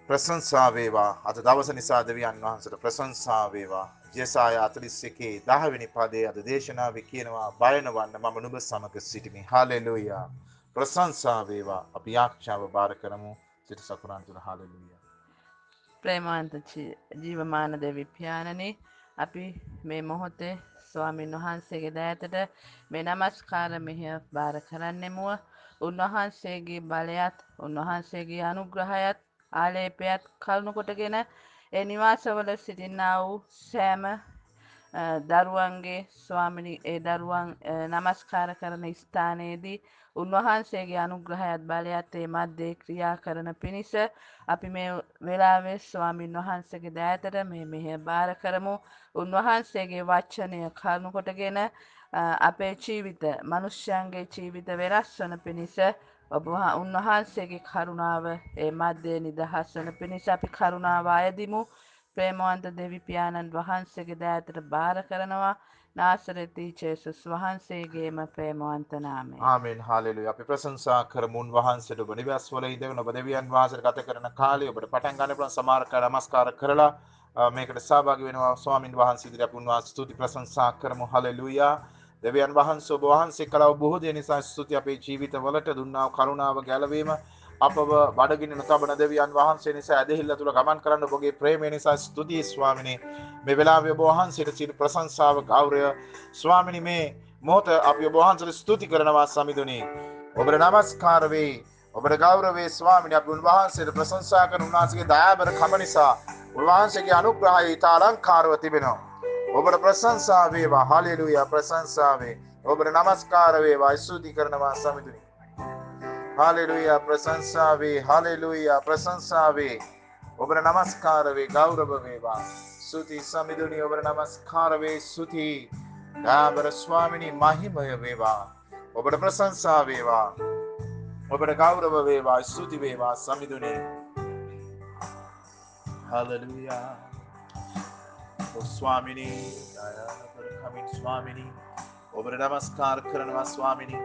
ප්‍රශංසා වේවා. අද දවස නිසා දෙවියන් වහන්සේට ප්‍රශංසා වේවා. යසාය 41 10 වෙනි පදයේ අද දේශනාවේ කියනවා බය නොවන්න මම නුඹ සමග සිටිමි. හාලෙලූයා. ප්‍රශංසා වේවා. අපි ආඥාව බාර කරමු. සිත සතුරන් තුන හාලෙලූයා. ප්‍රේමාන්ත ජීවමාන දෙවි පියාණනි අපි මේ මොහොතේ ස්වාමීන් වහන්සේගේ දෑතට මේ නමස්කාර මෙහෙය බාර කරන්නෙමුව උන්වහන්සේගේ බලයත් උන්වහන්සේගේ අනුග්‍රහයත් ආලේපයත් කරුණු කොටගෙන ඒ නිවාසවල සිටින්නා වූ සෑම දරුවන්ගේ ස්වාමිනි ඒ දරුවන් නමස්කාර කරන ස්ථානයේදී උන්වහන්සේගේ අනුග්‍රහයත් බලයත් ඒ මැද්දේ ක්‍රියා කරන පිණිස අපි මේ වෙලාවේ ස්වාමින් වහන්සේගේ දෑතට මේ මෙහෙය බාර කරමු. උන්වහන්සේගේ වචනය කරුණු කොටගෙන අපේ ජීවිත මනුෂ්‍යයන්ගේ ජීවිත වෙනස් වන පිණිස උන්වහන්සේගේ කරුණාව ඒ මැද්දේ නිදහස් වන පිණිස අපි කරුණාව අයදිමු. ප්‍රේමවන්ත දෙවි පියාණන් වහන්සේගේ දෑතට බාර කරනවා නාසරෙති ජේසුස් වහන්සේගේම ප්‍රේමවන්ත නාමයෙන්. ආමෙන් හාලෙලූයා. අපි ප්‍රශංසා කරමු උන්වහන්සේට. ඔබ නිවස් වල ඉඳගෙන ඔබ දෙවියන් වහන්සේට ගත කරන කාලය ඔබට පටන් ගන්න පුළුවන් සමහර කාල නමස්කාර කරලා මේකට සහභාගී වෙනවා ස්වාමින් වහන්සේ ඉදිරියට අපි උන්වහන්සේ ස්තුති ප්‍රශංසා කරමු. හාලෙලූයා. දෙවියන් වහන්සේ ඔබ වහන්සේ කළා බොහෝ දේ නිසා ස්තුති අපේ ජීවිතවලට දුන්නා කරුණාව ගැලවීම අපව බඩගින්න නොතබන දෙවියන් වහන්සේ නිසා ඇදහිල්ල තුල ගමන් කරන්න ඔබගේ ප්‍රේමය නිසා ස්තුතියි ස්වාමිනේ. මේ වෙලාවේ ඔබ වහන්සේට සියලු ප්‍රශංසාව ගෞරවය ස්වාමිනේ මේ මොහොත අපි ඔබ වහන්සේට ස්තුති කරනවා සමිඳුනි. ඔබට නමස්කාර වේ. ඔබට ගෞරවේ ස්වාමිනේ අපි උන්වහන්සේට ප්‍රශංසා කරන උන්වහන්සේගේ දයාබර කම නිසා උන්වහන්සේගේ අනුග්‍රහය ඊට අලංකාරව තිබෙනවා. ඔබට ප්‍රශංසා වේවා. හාලෙලූයා. ප්‍රශංසා වේ. ඔබට නමස්කාර වේවා. ස්තුති කරනවා සමිඳුනි. හාලෙලූයා. ප්‍රශංසා වේ. හාලෙලූයා. ප්‍රශංසා වේ. ඔබට නමස්කාර වේ. ගෞරව වේවා. ස්තුති සමිඳුනි. ඔබට නමස්කාර වේ. ස්තුති දයාබර ස්වාමිනී මහිමය වේවා. ඔබට ප්‍රශංසා වේවා. ඔබට ගෞරව වේවා. ස්තුති වේවා සමිඳුනි. හාලෙලූයා. ස්වාමිනී දයාබර කමින් ස්වාමිනී ඔබට නමස්කාර කරනවා ස්වාමිනී.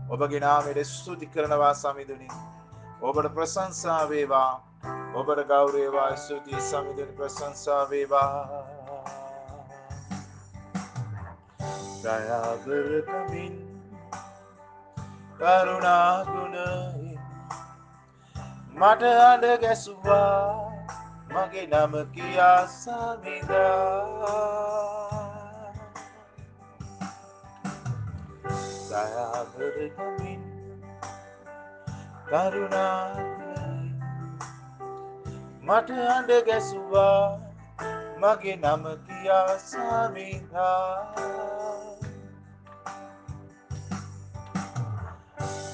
ඔබගේ නාමයට ස්තුති කරනවා සමිඳුනි. ඔබට ප්‍රශංසා වේවා. ඔබට ගෞරව වේවා. ස්තුති සමිඳුනි ප්‍රශංසා වේවා. දයාබර කමින් කරුණා ගුණයෙන් මට අඬ ගැසුවා මගේ නම කියා සමිඳා. දයාබර කමින් කරුණා ගුණයෙන් මට අඬ ගැසුවා මගේ නම කියා සමිඳා.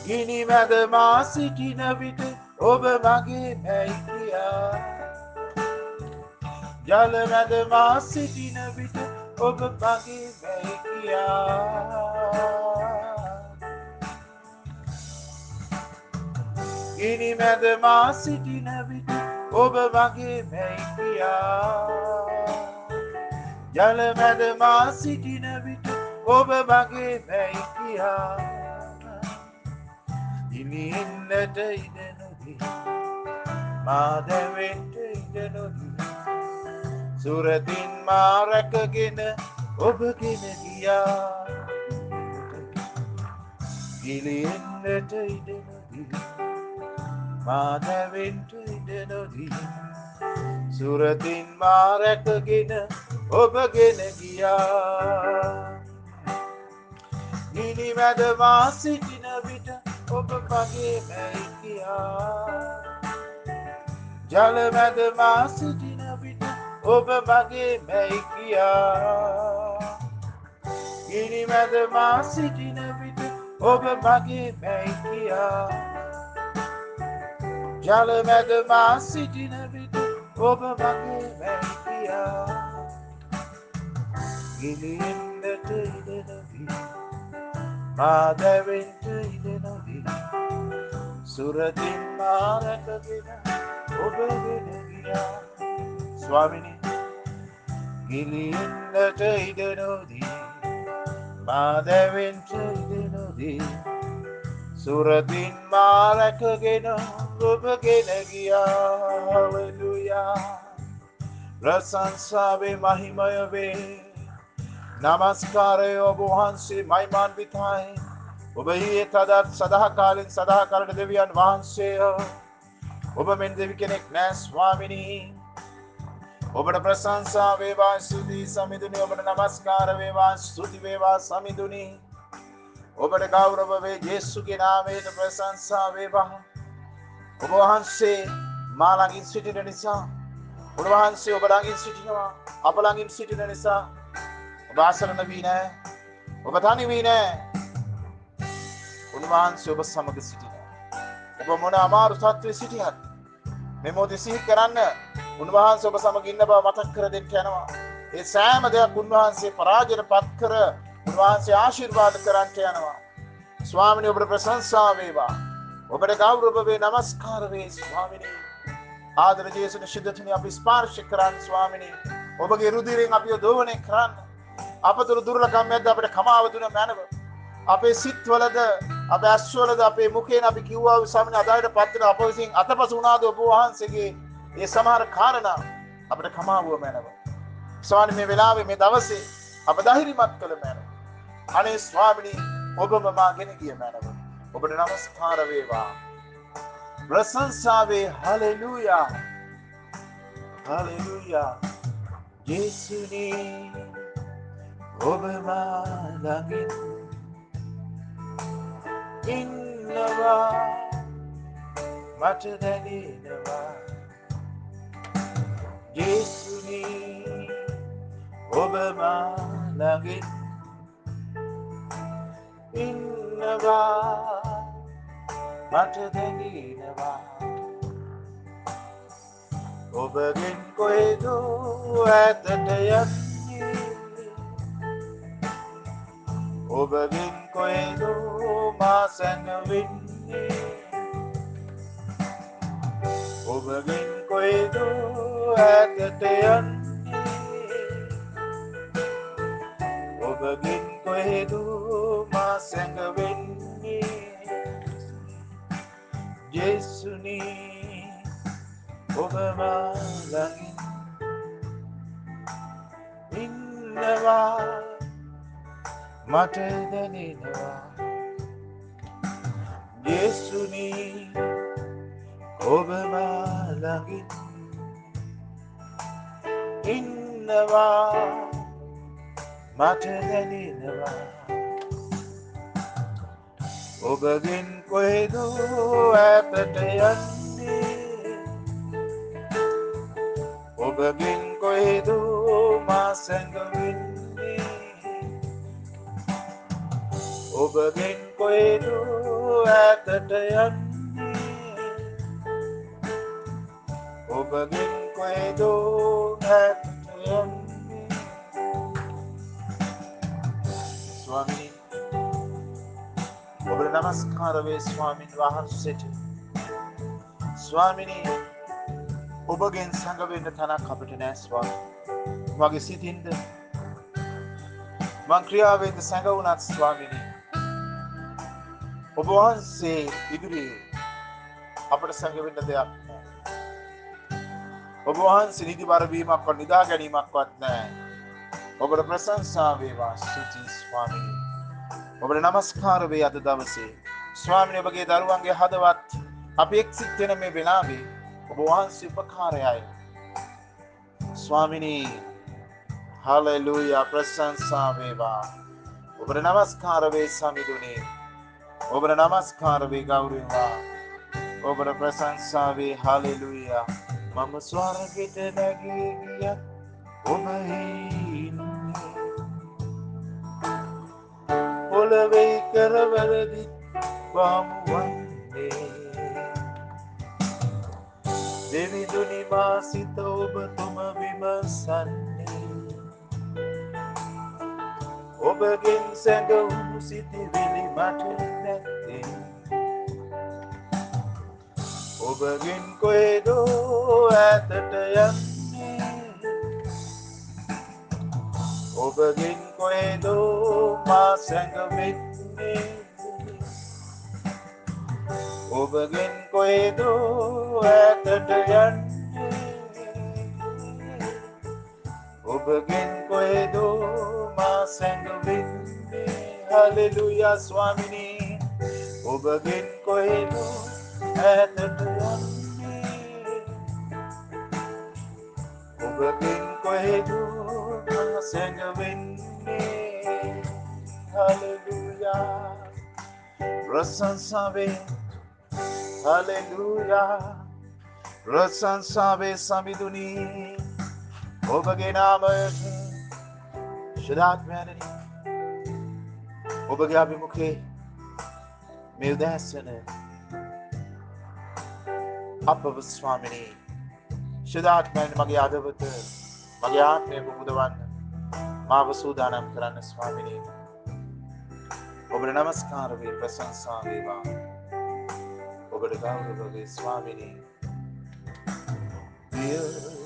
ගිනි මැද මා සිටින විට ඔබ මගේ මැයිකියා. ජල මැද මා සිටින විට ඔබ මගේ මැයිකියා. ගිනි මැද මා සිටින විට ඔබ මගේ මැයිකියා. ජල මැද මා සිටින විට ඔබ මගේ මැයිකියා. හිමිෙන්නට ඉඩ නොදී මා දැවෙන්ට ඉඩ නොදී සුරතින් මා රැකගෙන ඔබගෙන ගියා. ගිලිෙන්නට ඉඩ නොදී මා දැවෙන්ට ඉඩ නොදී සුරතින් මා රැකගෙන ඔබගෙන ගියා. ගිනි මැද මා සිටින විට ඔබ මගේ මැයිකියා. ජල මැද මා සිටින විට ඔබ මගේ මැයිකියා. ගිනි මැද මා සිටින විට ඔබ මගේ මැයිකියා. ජල මැද මා සිටින විට ඔබ මගේ මැයිකියා. ගිලිෙන්නට ඉඩ නොදී මා දැවෙන්ට ඉඩ නොදී සුරතින් මා රැකගෙන ඔබගෙන ගියා. ස්වාමිනී ගිලිෙන්නට ඉඩ නොදී මා දැවෙන්ට ඉඩ නොදී සුරතින් මා රැකගෙන ඔබගෙන ගියා. හලෙලූයා. ප්‍රශංසා වේ, මහිමය වේ. නමස්කාරය ඔබ වහන්සේ මහිමාන්විතයි. ඔබ ඊයේ තදත් සදාකාලින් සදාකාලට දෙවියන් වහන්සේය. ඔබ මෙන් දෙවි කෙනෙක් නෑ ස්වාමිනී. ඔබට ප්‍රශංසා වේවා, ස්තුති සමිඳුනි. ඔබට නමස්කාර වේවා, ස්තුති වේවා සමිඳුනි. ඔබට ගෞරව වේ, යේසුගේ නාමයට ප්‍රශංසා වේවා. ඔබ වහන්සේ මා ළඟින් සිටින නිසා, ඔබ වහන්සේ ඔබ ළඟින් සිටිනවා, අප ළඟින් සිටින නිසා ඔබ අසරණ වී නෑ, ඔබ තනි වී නෑ. උන්වහන්සේ ඔබ සමග සිටිනවා. ඔබ මොන අමාරු තත්ත්වයේ සිටියත් මේ මොහොතේ සිහි කරන්න, උන්වහන්සේ ඔබ සමග ඉන්න බව මතක් කර දෙන්න යනවා. ඒ සෑම දෙයක් උන්වහන්සේ පරාජයට පත් කර උන්වහන්සේ ආශිර්වාද කරන්ට යනවා. ස්වාමිනේ ඔබට ප්‍රශංසා වේවා, ඔබට ගෞරව වේ, නමස්කාර වේ ස්වාමිනේ. ආදර ජේසුස් ශුද්ධතුනි අපි ස්පර්ශ කරන් ස්වාමිනේ. ඔබගේ රුධිරෙන් අපිව දෝවණය කරන්න. අපතුරු දුර්ලභකම් මැද්ද අපිට කමාව දුන මැනව. අපේ සිත්වලද, අපේ ඇස්වලද, අපේ මුඛයෙන් අපි කිව්වා වූ ස්වාමිනේ අදායට පත් වෙන අප විසින් අතපසු වුණාද ඔබ වහන්සේගේ ඒ සමහර කාරණා අපිට කමාවුව මැනව. ස්වාමී මේ වෙලාවේ මේ දවසේ අප ධෛර්යමත් කළ මැනව. අනේ ස්වාමිනේ ඔබම මාගෙන ගිය මැනව. ඔබට නමස්කාර වේවා, ප්‍රශංසා වේ. Hallelujah, hallelujah. යේසුනි ඔබ මා ළඟින් ඉන්නවා, මට දැනෙනවා. යේසුනි ඔබ මා ළඟින් ඉන්නවා, මට දැනෙනවා. ඔබගෙන් කොහෙද ඈතට යන්නේ, ඔබගෙන් කොහෙද මා සැඟවෙන්නේ, ඔබගෙන් කොහෙද ඈතට යන්නේ, ඔබගෙන් කොහෙද මා සැඟවෙන්නේ. යේසුනි ඔබ මා ළඟින් ඉන්නවා, මට දැනෙනවා. යේසුනි ඔබ මා ළඟින් ඉන්නවා, මට දැනෙනවා. ඔබගෙන් කොහෙද ඈතට යන්නේ, ඔබගෙන් කොහෙද මා සැඟවෙන්නේ, ඔබගෙන් කොහෙද ඈතට යන්නේ, ඔබගෙන් කොහෙද ඈතට යන්නේ. ස්වාමී ඔබට නමස්කාර වේ ස්වාමින් වහන්සේට. ස්වාමිනී ඔබගෙන් සැඟවෙන්න තනක් අපිට නෑ ස්වාමී. මගේ සිතින්ද මං ක්‍රියාවෙන්ද සැඟවුණත් ස්වාමිනී ඔබ වහන්සේ ඉදිරියේ අපට සැඟවෙන්න දෙයක් නෑ. ඔබ වහන්සේ නිදිබර වීමක්වත් නිදා ගැනීමක්වත් නෑ. ඔබට ප්‍රශංසා වේවා, ස්තුතියි ස්වාමිනී. ඔබට නමස්කාර වේ අද දවසේ. ස්වාමිනේ ඔබගේ දරුවන්ගේ හදවත් අපි එක්සිට වෙන මේ වෙලාවේ ඔබ වහන්සේ උපකාරයයි. ස්වාමිනී හලෙලූයා, ප්‍රශංසා වේවා. ඔබට නමස්කාර වේ සමිඳුනේ. ඔබට නමස්කාර වේ ගෞරවවා. ඔබට ප්‍රශංසා වේ. හලෙලූයා. මම ස්වර්ගයට නැගී ගියත් ඔබ ඉන්නේ, පොළවේ කරවලදී වමුවන්නේ. දෙවිදුනි මා සිත ඔබ තුම විමසන්නේ, ඔබගෙන් සැඟවුණු සිතිවිලි මට නැත්තේ. ඔබගෙන් කොහෙද ඈතට යන්නේ, ඔබගෙන් කොහෙද මා සැඟවෙන්නේ, ඔබගෙන් කොහෙද ඈතට යන්නේ ඔබගෙන් කොහෙද මා සැඟවෙන්නේ හලෙලුයා ස්වාමිනී ඔබගෙන් කොහෙද ඈතට යන්නේ ඔබගෙන් කොහෙද මා සැඟවෙන්නේ හලෙලුයා ප්‍රශංසාවේ හලෙලුයා ප්‍රශංසාවේ සමිඳුනි ඔබගේ නාමයට ශිරාත්මයනනි ඔබගේ අභිමුඛේ මේ උදෑසන අපව ස්වාමිනී ශිරාත්මයනි මගේ අදවත මගේ ආත්මය පුබුදවන්න මාව සූදානම් කරන්න ස්වාමිනී ඔබට නමස්කාර වේ ප්‍රශංසා වේවා ඔබට ගෞරව වේ ස්වාමිනී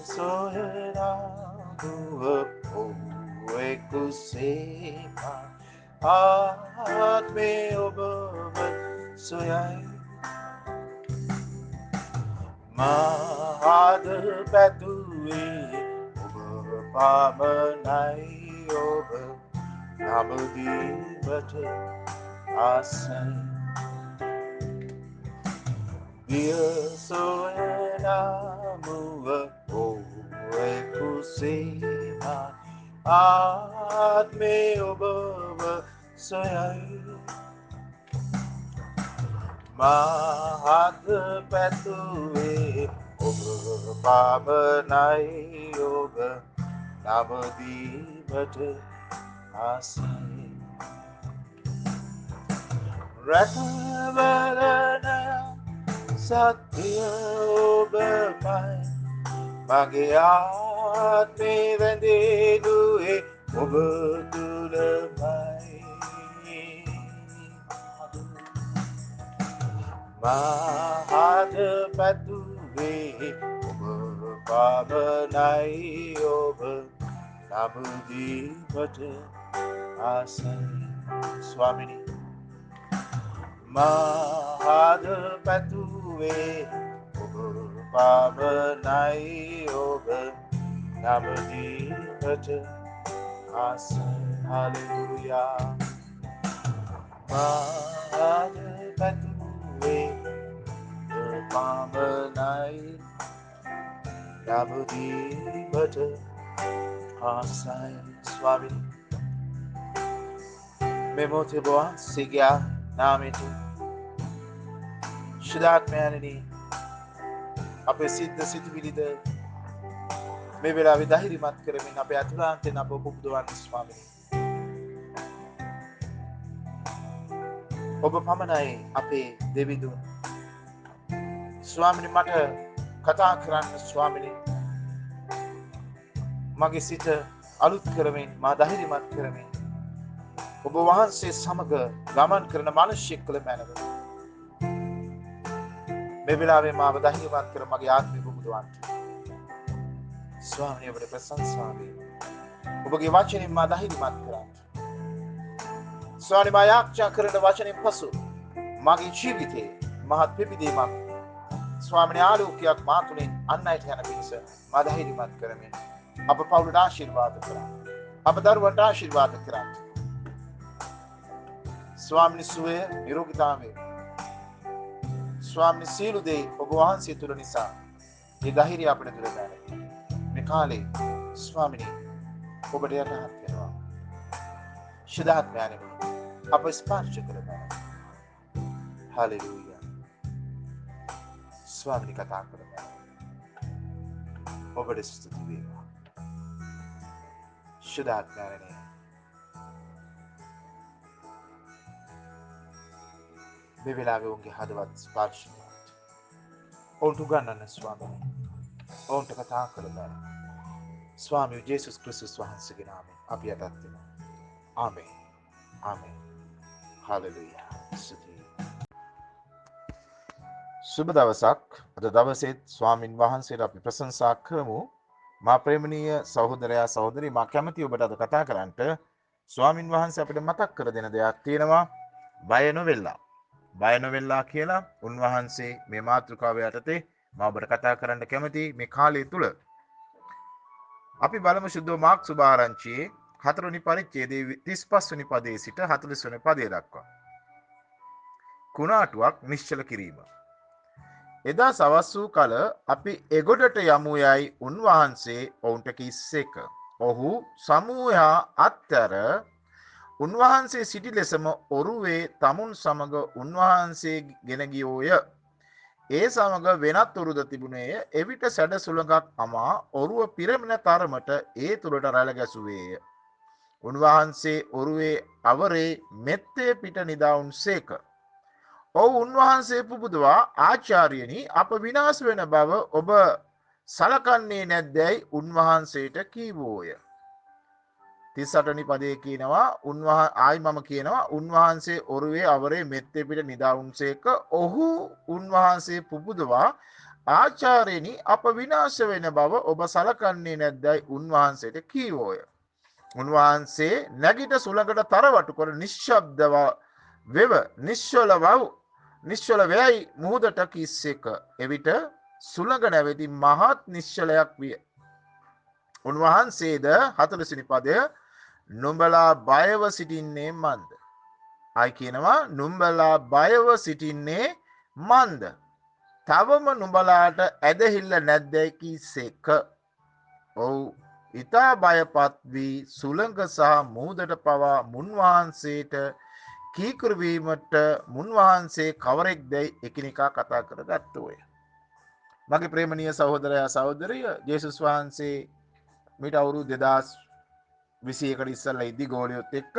සොයනා දුව ඔවෙකුසේමා ආත්මේ ඔබව සොයයි මහාද පැතුවේ ඔබ පමණයි ඔබ නමදීමට ආසයි සොයනාමුව ඔවෙකුසේමා ආත්මේ ඔබව සොයයි මහත් පැතුවේ ඔබ පමණයි ඔබ නමදීමට ආසයි රැකවරණ සත්‍ය ඔබමයි මගේ ආත්මේ වැඳෙනුයේ ඔබ තුළමයි මහද පැතුවේ ඔබ පමණයි ඔබ නමදීමට ආසයි ස්වාමිනී මහද පැතුවේ ඔබ පමණයි ඔබ නමදීමට ආසයි හලෙලුයා මහද පැතුවේ පමණයි නමදීමට ආසයි ස්වාමිනී මේ මොහොතේ වහන්සේගේ නාමයට ශිරාත්මයනනි අපේ සිද්ධ සිතුවිලිද මේ වෙලාවේ ධෛර්යමත් කරමින් අපේ අතුලාන්තයෙන් අප පුබුදවන්න ස්වාමිනී ඔබ පමණයි අපේ දෙවිඳුන් ස්වාමිනී මට කතා කරන්න ස්වාමිනී මගේ සිත අලුත් කරමින් මා ධෛර්යමත් කරමින් ඔබ වහන්සේ සමග ගමන් කරන මිනිසෙක් කළ මැනව මේ වෙලාවේ මාව ධෛර්යමත් කර මගේ ආත්මය පුබුදවන්න ස්වාමිනී ඔබට ප්‍රශංසා වේ ඔබගේ වචනෙන් මා ධෛර්යමත් කරන්න ස්වාමිනී මා යාඥා කරන වචනෙන් පසු මගේ ජීවිතේ මහත් පිබිදීමක් ස්වාමිනී ආලෝකයක් මා තුලින් අන් අයට යන පිණිස මා ධෛර්යමත් කරමින් අප පවුලට ආශිර්වාද කරන්න අප දරුවන්ට ආශිර්වාද කරන්න ස්වාමිනී සුවය නිරෝගීතාවය ස්වාමිනී සියලු දේ ඔබ වහන්සේ තුල නිසා මේ ධෛර්යය අපිට දුර බැලේ මේ කාලේ ස්වාමිනී ඔබට යටහත් වෙනවා ශිරාත්මයනනි අප ස්පර්ශ කරනවා හලෙලුයා ස්වාමිනී කතා කරනවා ඔබට ස්තුති වේවා ශිරාත්මයනනි මේ වෙලාවේ උන්ගේ හදවත් ස්පර්ශ කරනවා ඔවුන්ට උගන්වන්න ස්වාමිනී ඔවුන්ට කතා කරලා ස්වාමී ජේසුස් ක්‍රිස්තුස් වහන්සේගේ නාමයෙන් අපි යටත් වෙනවා ආමේන් ආමේන් හලෙලුයා සුබ දවසක් අද දවසේත් ස්වාමින් වහන්සේට අපි ප්‍රශංසා කරමු මා ප්‍රේමණීය සහෝදරයා සහෝදරි මා කැමති ඔබට අද කතා කරන්නට ස්වාමින් වහන්සේ අපිට මතක් කර දෙන දෙයක් තියෙනවා බය නොවෙලා බය නොවෙලා කියලා උන්වහන්සේ මේ මාතෘකාව යටතේ මම ඔබට කතා කරන්න කැමති මේ කාලය තුල අපි බලමු සුද්ධ මාක් සුභාරංචියේ 4 වෙනි පරිච්ඡේදයේ 35 වෙනි පදයේ සිට 40 වෙනි පදය දක්වා කුණාටුවක් නිශ්චල කිරීම. එදා සවස් වූ කල අපි එගොඩට යමු යයි උන්වහන්සේ ඔවුන්ට කිස්සේක. ඔහු සමූහයා අත්තර උන්වහන්සේ සිටි ලෙසම ඔරුවේ තමුන් සමග උන්වහන්සේ ගෙන ගියෝය. ඒ සමග වෙනත් ඔරුද තිබුණේය. එවිට සැඩ සුළඟක් අමා ඔරුව පිරෙන තරමට ඒ තුළට රැළ ගැසුවේය. උන්වහන්සේ ඔරුවේ අවරේ මෙත්තේ පිට නිදාවුන්සේක. ඔව් උන්වහන්සේ පුබුදවා ආචාර්යනි අප විනාශ වෙන බව ඔබ සලකන්නේ නැද්දැයි උන්වහන්සේට කීවෝය. 38 වෙනි පදයේ කියනවා ආයි මම කියනවා උන්වහන්සේ ඔරුවේ අවරේ මෙත්තේ පිට නිදාවුන්සේක. ඔහු උන්වහන්සේ පුබුදවා ආචාර්යනි අප විනාශ වෙන බව ඔබ සලකන්නේ නැද්දැයි උන්වහන්සේට කීවෝය. උන්වහන්සේ නැගිට සුළඟට තරවටු කර නිශ්ශබ්දව වෙව නිශ්චල වේයි මුහුදට කිස්සෙක. එවිට සුළඟ නැවති මහත් නිශ්චලයක් විය. උන්වහන්සේද 40 වෙනි පදය නුඹලා බයව සිටින්නේ මන්ද? ආයි කියනවා නුඹලා බයව සිටින්නේ මන්ද? තවම නුඹලාට ඇදහිල්ල නැද්දයි කිස්සෙක. ඔව් ඊතා බයපත් වී සුළඟ සහ මුහුදට පවා මුන්වහන්සේට කීකරුවීමට මුන්වහන්සේ කවරෙක් දැයි එකිනෙකා කතා කර ගත්තෝය. මගේ ප්‍රේමණීය සහෝදරයා සහෝදරිය ජේසුස් වහන්සේ මීට අවුරුදු 2021 ඉස්සෙල්ලා ඉදි ගෝලියොත් එක්ක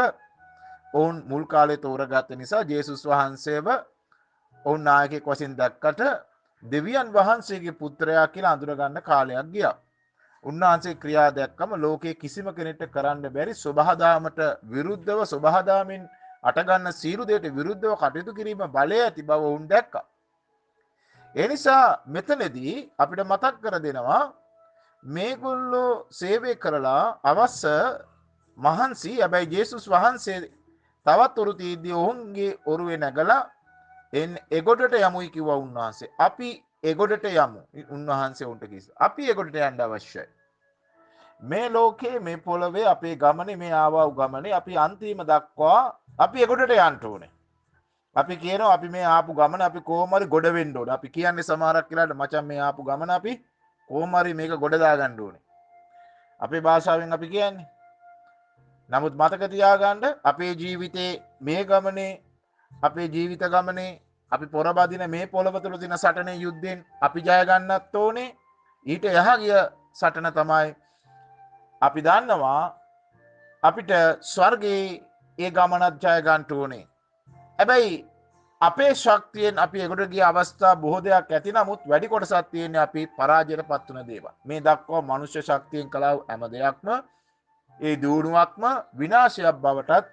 ඔවුන් මුල් කාලේ තෝරගත්ත නිසා ජේසුස් වහන්සේව ඔවුන් නායකයෙක් වශයෙන් දැක්කට දෙවියන් වහන්සේගේ පුත්‍රයා කියලා අඳුර ගන්න කාලයක් ගියා. උන්වහන්සේ ක්‍රියා දැක්කම ලෝකයේ කිසිම කෙනෙක්ට කරන්න බැරි සබහාදාමට විරුද්ධව සබහාදාමෙන් අටගන්න සීරු දෙයට විරුද්ධව කටයුතු කිරීම බලය ඇති බව ඔවුන් දැක්කා. ඒ නිසා මෙතනදී අපිට මතක් කර දෙනවා මේගොල්ලෝ සේවය කරලා අවශ්‍ය මහන්සි හැබැයි ජේසුස් වහන්සේ තවත් ඔරු තීද්දී ඔවුන්ගේ ඔරුවේ නැගලා එගොඩට යමුයි කිව්වා උන්වහන්සේ. අපි එගොඩට යමු. උන්වහන්සේ උන්ට කිව්වා. අපි එගොඩට යන්න අවශ්‍යයි. මේ ලෝකේ මේ පොළවේ අපේ ගමනේ මේ ආවව ගමනේ අපි අන්තිම දක්වා අපි එගොඩට යන්න ඕනේ. අපි කියනවා අපි මේ ආපු ගමන අපි කොහොම හරි ගොඩ වෙන්න ඕනේ. අපි කියන්නේ සමහරක් කියලාට මචං මේ ආපු ගමන අපි කොහොම හරි මේක ගොඩ දාගන්න ඕනේ. අපේ භාෂාවෙන් අපි කියන්නේ. නමුත් මතක තියාගන්න අපේ ජීවිතේ මේ ගමනේ අපේ ජීවිත ගමනේ අපි පොරබදින මේ පොළව තුල දින සටනේ යුද්ධෙන් අපි ජය ගන්නත් ඕනේ. ඊට එහා ගිය සටන තමයි අපි දන්නවා අපිට ස්වර්ගයේ ඒ ගමනත් ජය ගන්න ඕනේ. හැබැයි අපේ ශක්තියෙන් අපි ඒකට ගිය අවස්ථා බොහෝ දෙයක් ඇති නමුත් වැඩි කොටසක් තියෙන්නේ අපි පරාජයට පත් වුණ දේවල්. මේ දක්වා මනුෂ්‍ය ශක්තියෙන් කළා හැම දෙයක්ම ඒ දියුණුවක්ම විනාශයක් බවටත්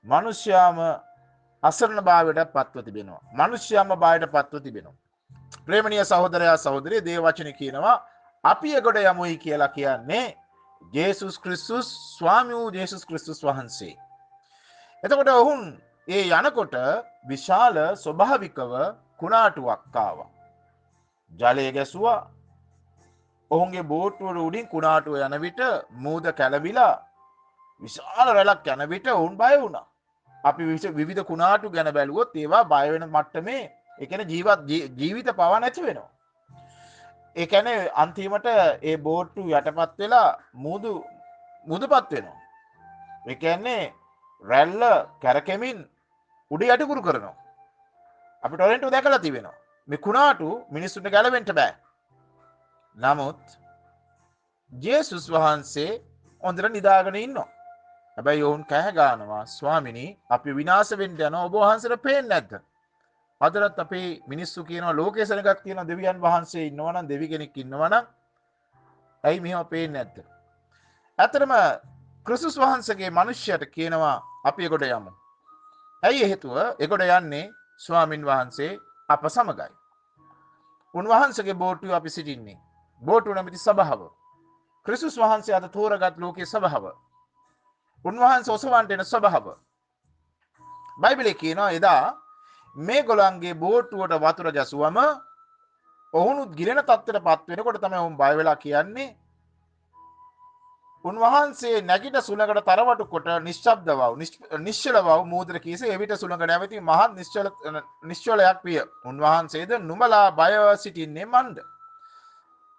මනුෂ්‍යයාම අසරණ භාවයට පත්ව තිබෙනවා. මනුෂ්‍යයාම බායට පත්ව තිබෙනවා. ප්‍රේමණීය සහෝදරයා සහෝදරිය දේව වචනේ කියනවා අපි ඒකට යමුයි කියලා කියන්නේ ජේසුස් ක්‍රිස්තුස් ස්වාමී වූ ජේසුස් ක්‍රිස්තුස් වහන්සේ. එතකොට ඔවුන් ඒ යනකොට විශාල ස්වභාවිකව කුණාටුවක් ආවා. ජලය ගැසුවා. ඔවුන්ගේ බෝට්ටුවල උඩින් කුණාටුව යන විට මූද කැළවිලා විශාල රැළක් යන විට ඔවුන් බය වුණා. අපි විවිධ කුණාටු ගැන බැලුවොත් ඒවා බය වෙන මට්ටමේ ඒ කියන්නේ ජීවිත පවා නැති වෙනවා. ඒ කියන්නේ අන්තිමට ඒ බෝට්ටු යටපත් වෙලා මුදුපත් වෙනවා. ඒ කියන්නේ රැල්ල කැරකෙමින් උඩ යටිකුරු කරනවා. අපි ටොරෙන්ට් දැකලා තිබෙනවා. මේ කුණාටු මිනිස්සුන්ට ගැලවෙන්න බෑ. නමුත් ජේසුස් වහන්සේ හොඳට නිදාගෙන ඉන්නවා. හැබැයි ඔවුන් කෑ ගන්නවා ස්වාමිනී අපි විනාශ වෙන්න යනවා ඔබ වහන්සේට පේන්නේ නැද්ද? අදටත් අපේ මිනිස්සු කියනවා ලෝකේ සෙනගක් තියෙන දෙවියන් වහන්සේ ඉන්නවනම් දෙවි කෙනෙක් ඉන්නවනම් ඇයි මෙහෙම පේන්නේ නැද්ද? ඇත්තටම ක්‍රිස්තුස් වහන්සේගේ මිනිස්යාට කියනවා අපි එගොඩ යමු. ඇයි හේතුව එගොඩ යන්නේ ස්වාමින් වහන්සේ අප සමගයි. උන්වහන්සේගේ බෝට්ටුවේ අපි සිටින්නේ. බෝට්ටුව නැමැති සභාව. ක්‍රිස්තුස් වහන්සේ අද තෝරගත් ලෝකයේ සභාව. උන්වහන්සේ ඔසවන්ට එන සභාව. බයිබලයේ කියනවා එදා මේගොල්ලන්ගේ බෝට්ටුවට වතුර ගැසුවම ඔවුනුත් ගිලෙන තත්ත්වයටපත් වෙනකොට තමයි ඔවුන් බය වෙලා කියන්නේ උන්වහන්සේ නැගිට සුළඟට තරවටු කොට නිශ්ශබ්ද වූ නිශ්චල වූ මූදර කීසේ එවිට සුළඟ නැවති මහත් නිශ්චලයක් විය. උන්වහන්සේද නුඹලා බයව සිටින්නේ මන්ද?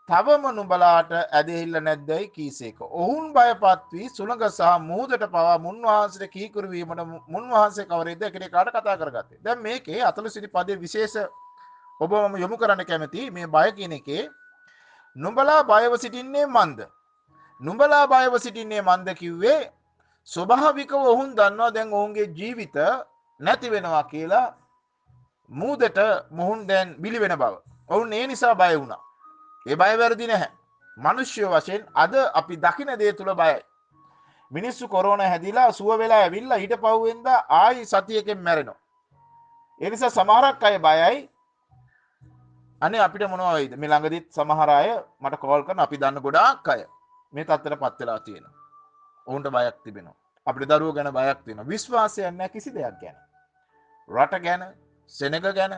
තවම නුඹලාට ඇදහිල්ල නැද්දයි කීසේක. ඔවුන් බයපත් වී සුළඟ සහ මූදට පවා මුන්වහන්සේට කීකරු වීමට මුන්වහන්සේ කවරේද එකිනෙකාට කතා කරගත්තේ. දැන් මේකේ 40 වෙනි පදයේ විශේෂ ඔබම යොමු කරන්න කැමති මේ බය කියන එකේ නුඹලා බයව සිටින්නේ මන්ද? නුඹලා බයව සිටින්නේ මන්ද කිව්වේ ස්වභාවිකව ඔවුන් දන්නවා දැන් ඔවුන්ගේ ජීවිත නැති වෙනවා කියලා මූදට මොහුන් දැන් බිලි වෙන බව. ඔවුන් ඒ නිසා බය වුණා. ඒ බය වැරදි නැහැ. මිනිස්සු වශයෙන් අද අපි දකින දේ තුල බයයි. මිනිස්සු කොරෝනා හැදිලා සුව වෙලා ඇවිල්ලා ඊට පහුවෙන්ද ආයි සතියකින් මැරෙනවා. ඒ නිසා සමහරක් අය බයයි. අනේ අපිට මොනවා වෙයිද? මේ ළඟදිත් සමහර අය මට කෝල් කරන අපි දන්න ගොඩාක් අය මේ තත්ත්වයටපත් වෙලා තියෙනවා. ඔවුන්ට බයක් තිබෙනවා. අපේ දරුවෝ ගැන බයක් තියෙනවා. විශ්වාසයක් නැහැ කිසි දෙයක් ගැන. රට ගැන, සෙනග ගැන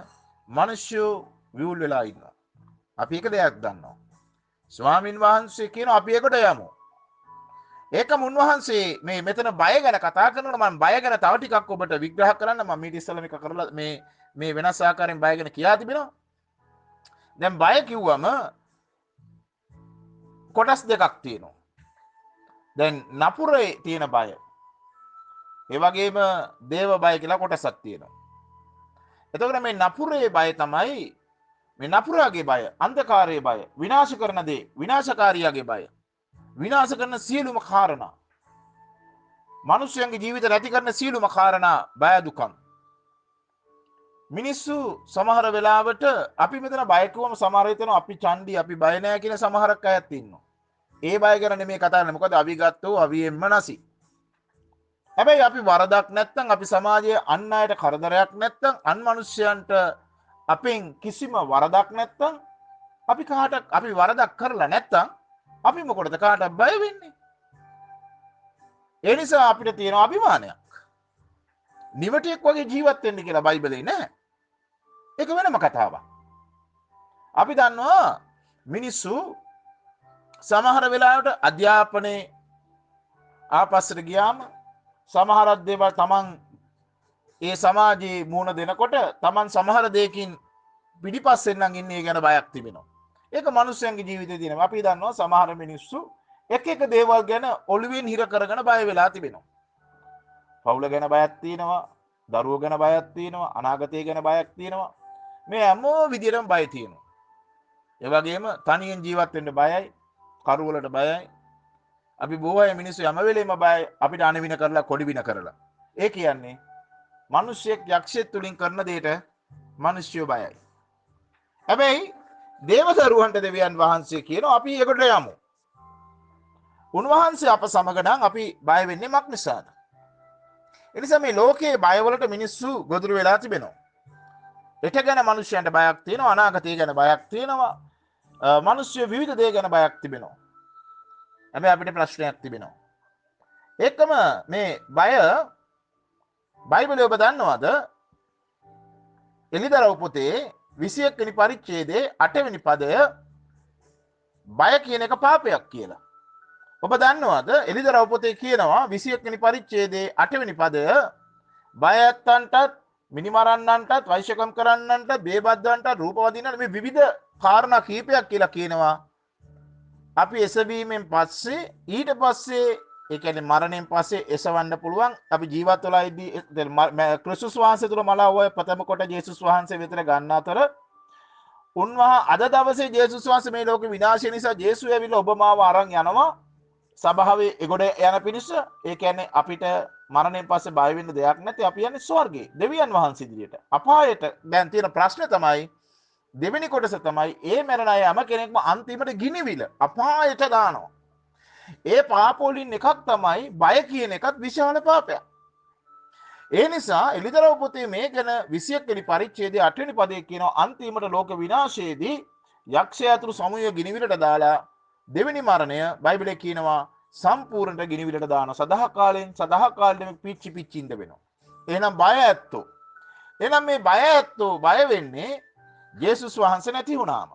මිනිස්සු විවුල් වෙලා ඉන්නවා. අපි එක දෙයක් දන්නවා. ස්වාමින් වහන්සේ කියනවා අපි එකට යමු. ඒකම උන්වහන්සේ මේ මෙතන බය ගැන කතා කරනකොට මම බය ගැන තව ටිකක් ඔබට විග්‍රහ කරන්න මම ඊට ඉස්සෙල්ලා මේක කරලා මේ වෙනස් ආකාරයෙන් බය ගැන කියා තිබෙනවා. දැන් බය කිව්වම කොටස් දෙකක් තියෙනවා. දැන් නපුරේ තියෙන බය. ඒ වගේම දේව බය කියලා කොටසක් තියෙනවා. එතකොට මේ නපුරේ බය තමයි මේ නපුරාගේ බය, අන්ධකාරයේ බය, විනාශ කරන දේ, විනාශකාරියාගේ බය. විනාශ කරන සියලුම කාරණා. මිනිස්යන්ගේ ජීවිත නැති කරන සියලුම කාරණා බය දුකම්. මිනිස්සු සමහර වෙලාවට අපි මෙතන බය කිව්වම සමහර හිතනවා අපි චණ්ඩි අපි බය නැහැ කියන සමහරක් අයත් ඉන්නවා. ඒ බය ගැන නෙමෙයි කතා කරන්නේ. මොකද අවිගත්තෝ අවියෙන්ම නැසි. හැබැයි අපි වරදක් නැත්නම් අපි සමාජයේ අන් අයට කරදරයක් නැත්නම් අන් මිනිස්යන්ට අපෙන් කිසිම වරදක් නැත්නම් අපි වරදක් කරලා නැත්නම් අපි මොකටද කාටවත් බය වෙන්නේ? ඒ නිසා අපිට තියෙන අභිමානයක්. නිවටෙක් වගේ ජීවත් වෙන්න කියලා බයිබලේ නැහැ. ඒක වෙනම කතාවක්. අපි දන්නවා මිනිස්සු සමහර වෙලාවට අධ්‍යාපනයේ ආපස්සට ගියාම සමහර දේවල් තමන් ඒ සමාජයේ මූණ දෙනකොට තමන් සමහර දෙයකින් පිටිපස්සෙන් නම් ඉන්නේ ගැන බයක් තිබෙනවා. ඒක මිනිස්යන්ගේ ජීවිතේ තියෙනවා. අපි දන්නවා සමහර මිනිස්සු එක එක දේවල් ගැන ඔළුවෙන් හිර කරගෙන බය වෙලා තිබෙනවා. පවුල ගැන බයක් තියෙනවා, දරුවෝ ගැන බයක් තියෙනවා, අනාගතය ගැන බයක් තියෙනවා. මේ හැම විදිහටම බය තියෙනවා. ඒ වගේම තනියෙන් ජීවත් වෙන්න බයයි, කරුවලට බයයි. අපි බොහෝ අය මිනිස්සු හැම වෙලේම බයයි අපිට අනවින කරලා කොඩි වින කරලා. ඒ කියන්නේ මිනිස්සෙක් යක්ෂයෙක් තුලින් කරන දෙයට මිනිස්සු බයයි. හැබැයි දේවදරුවන්ට දෙවියන් වහන්සේ කියනවා අපි එකට යමු. උන්වහන්සේ අප සමග නම් අපි බය වෙන්නේ මක් නිසාද? ඒ නිසා මේ ලෝකයේ බයවලට මිනිස්සු ගොදුරු වෙලා තිබෙනවා. හෙට ගැන මිනිස්යන්ට බයක් තියෙනවා, අනාගතය ගැන බයක් තියෙනවා. මිනිස්සු විවිධ දේ ගැන බයක් තිබෙනවා. හැබැයි අපිට ප්‍රශ්නයක් තිබෙනවා. ඒකම මේ බය බයිබලයේ ඔබ දන්නවද? එලිදරව් පොතේ 21 වෙනි පරිච්ඡේදයේ 8 වෙනි පදය බය කියන එක පාපයක් කියලා. ඔබ දන්නවද? එලිදරව් පොතේ කියනවා 21 වෙනි පරිච්ඡේදයේ 8 වෙනි පදය බය ඇත්තන්ටත්, මිනිමරන්නන්ටත්, වෛශ්‍යකම් කරන්නන්ටත්, බේබද්දන්ටත්, රූපවදින්නන්ට මේ විවිධ කාරණා කීපයක් කියලා කියනවා. අපි එසවීමෙන් පස්සේ ඊට පස්සේ ඒ කියන්නේ මරණයෙන් පස්සේ එසවන්න පුළුවන්. අපි ජීවත් වෙලා ඉදී ක්‍රිස්තුස් වහන්සේ තුල මලවුව ප්‍රථම කොට ජේසුස් වහන්සේ වෙතට ගන්න අතර අද දවසේ ජේසුස් වහන්සේ මේ ලෝක විනාශය නිසා ජේසුස් ඇවිල්ලා ඔබ මාව අරන් යනවා සභාවේ එගොඩ යන පිණිස. ඒ කියන්නේ අපිට මරණයෙන් පස්සේ බය වෙන්න දෙයක් නැති අපි යන්නේ ස්වර්ගේ දෙවියන් වහන්සේ ඉදිරියට. අපායට දැන් තියෙන ප්‍රශ්නේ තමයි දෙවෙනි කොටස තමයි ඒ මරණ අය හැම කෙනෙක්ම අන්තිමට ගිනිවිල අපායට දානවා. ඒ පාප වලින් එකක් තමයි බය කියන එකත් විශාල පාපයක්. ඒ නිසා එලිදරව් පොතේ මේ ගැන 21 වෙනි පරිච්ඡේදයේ 8 වෙනි පදයේ කියනවා අන්තිමට ලෝක විනාශයේදී යක්ෂයාතුරු සමුය ගිනිවිලට දාලා දෙවෙනි මරණය බයිබලයේ කියනවා සම්පූර්ණට ගිනිවිලට දානවා. සදාකාලයෙන් සදාකාලෙම පිච්චි ඉඳ වෙනවා. එහෙනම් බය ඇත්තෝ එහෙනම් මේ බය ඇත්තෝ බය වෙන්නේ ජේසුස් වහන්සේ නැති වුණාම.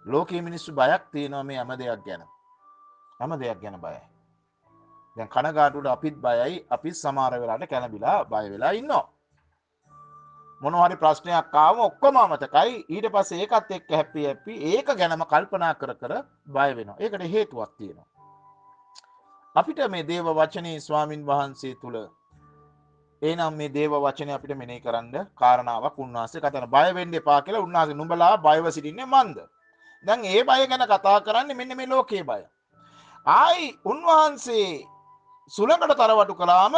ලෝකයේ මිනිස්සු බයක් තියෙනවා මේ හැම දෙයක් ගැන. හැම දෙයක් ගැන බයයි. දැන් කනගාටුවට අපිත් බයයි. අපිත් සමහර වෙලාවට කැළඹිලා බය වෙලා ඉන්නවා. මොනවා හරි ප්‍රශ්නයක් ආවම ඔක්කොම අමතකයි. ඊට පස්සේ ඒකත් එක්ක හැපි ඒක ගැනම කල්පනා කර කර බය වෙනවා. ඒකට හේතුවක් තියෙනවා. අපිට මේ දේව වචනේ ස්වාමින් වහන්සේ තුල එනම් මේ දේව වචනේ අපිට මෙනෙහි කරන්න කාරණාවක් උන්වහන්සේ කතා කරන බය වෙන්න එපා කියලා උන්වහන්සේ නුඹලා බයව සිටින්නේ මන්ද. දැන් ඒ බය ගැන කතා කරන්නේ මෙන්න මේ ලෝකයේ බය. ආයි උන්වහන්සේ සුළඟට තරවටු කළාම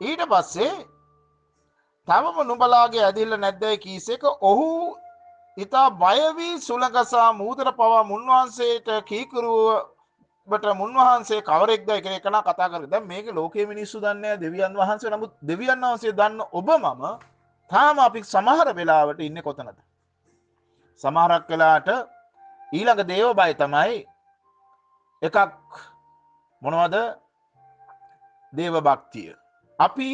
ඊට පස්සේ තවම නුඹලාගේ ඇදිල්ල නැද්දයි කීසේක ඔහු ඊතා බය වී සුළඟසා මූදර පවා මුන්වහන්සේට කීකරුවට මුන්වහන්සේ කවරෙක්ද එක එකනා කතා කරගෙන දැන් මේක ලෝකයේ මිනිස්සු දන්නේ නැහැ දෙවියන් වහන්සේ නමුත් දෙවියන් වහන්සේ දන්න ඔබ මම තාම අපි සමහර වෙලාවට ඉන්නේ කොතනද සමහරක් වෙලාවට ඊළඟ දේව බය තමයි එකක් මොනවද දේව භක්තිය අපි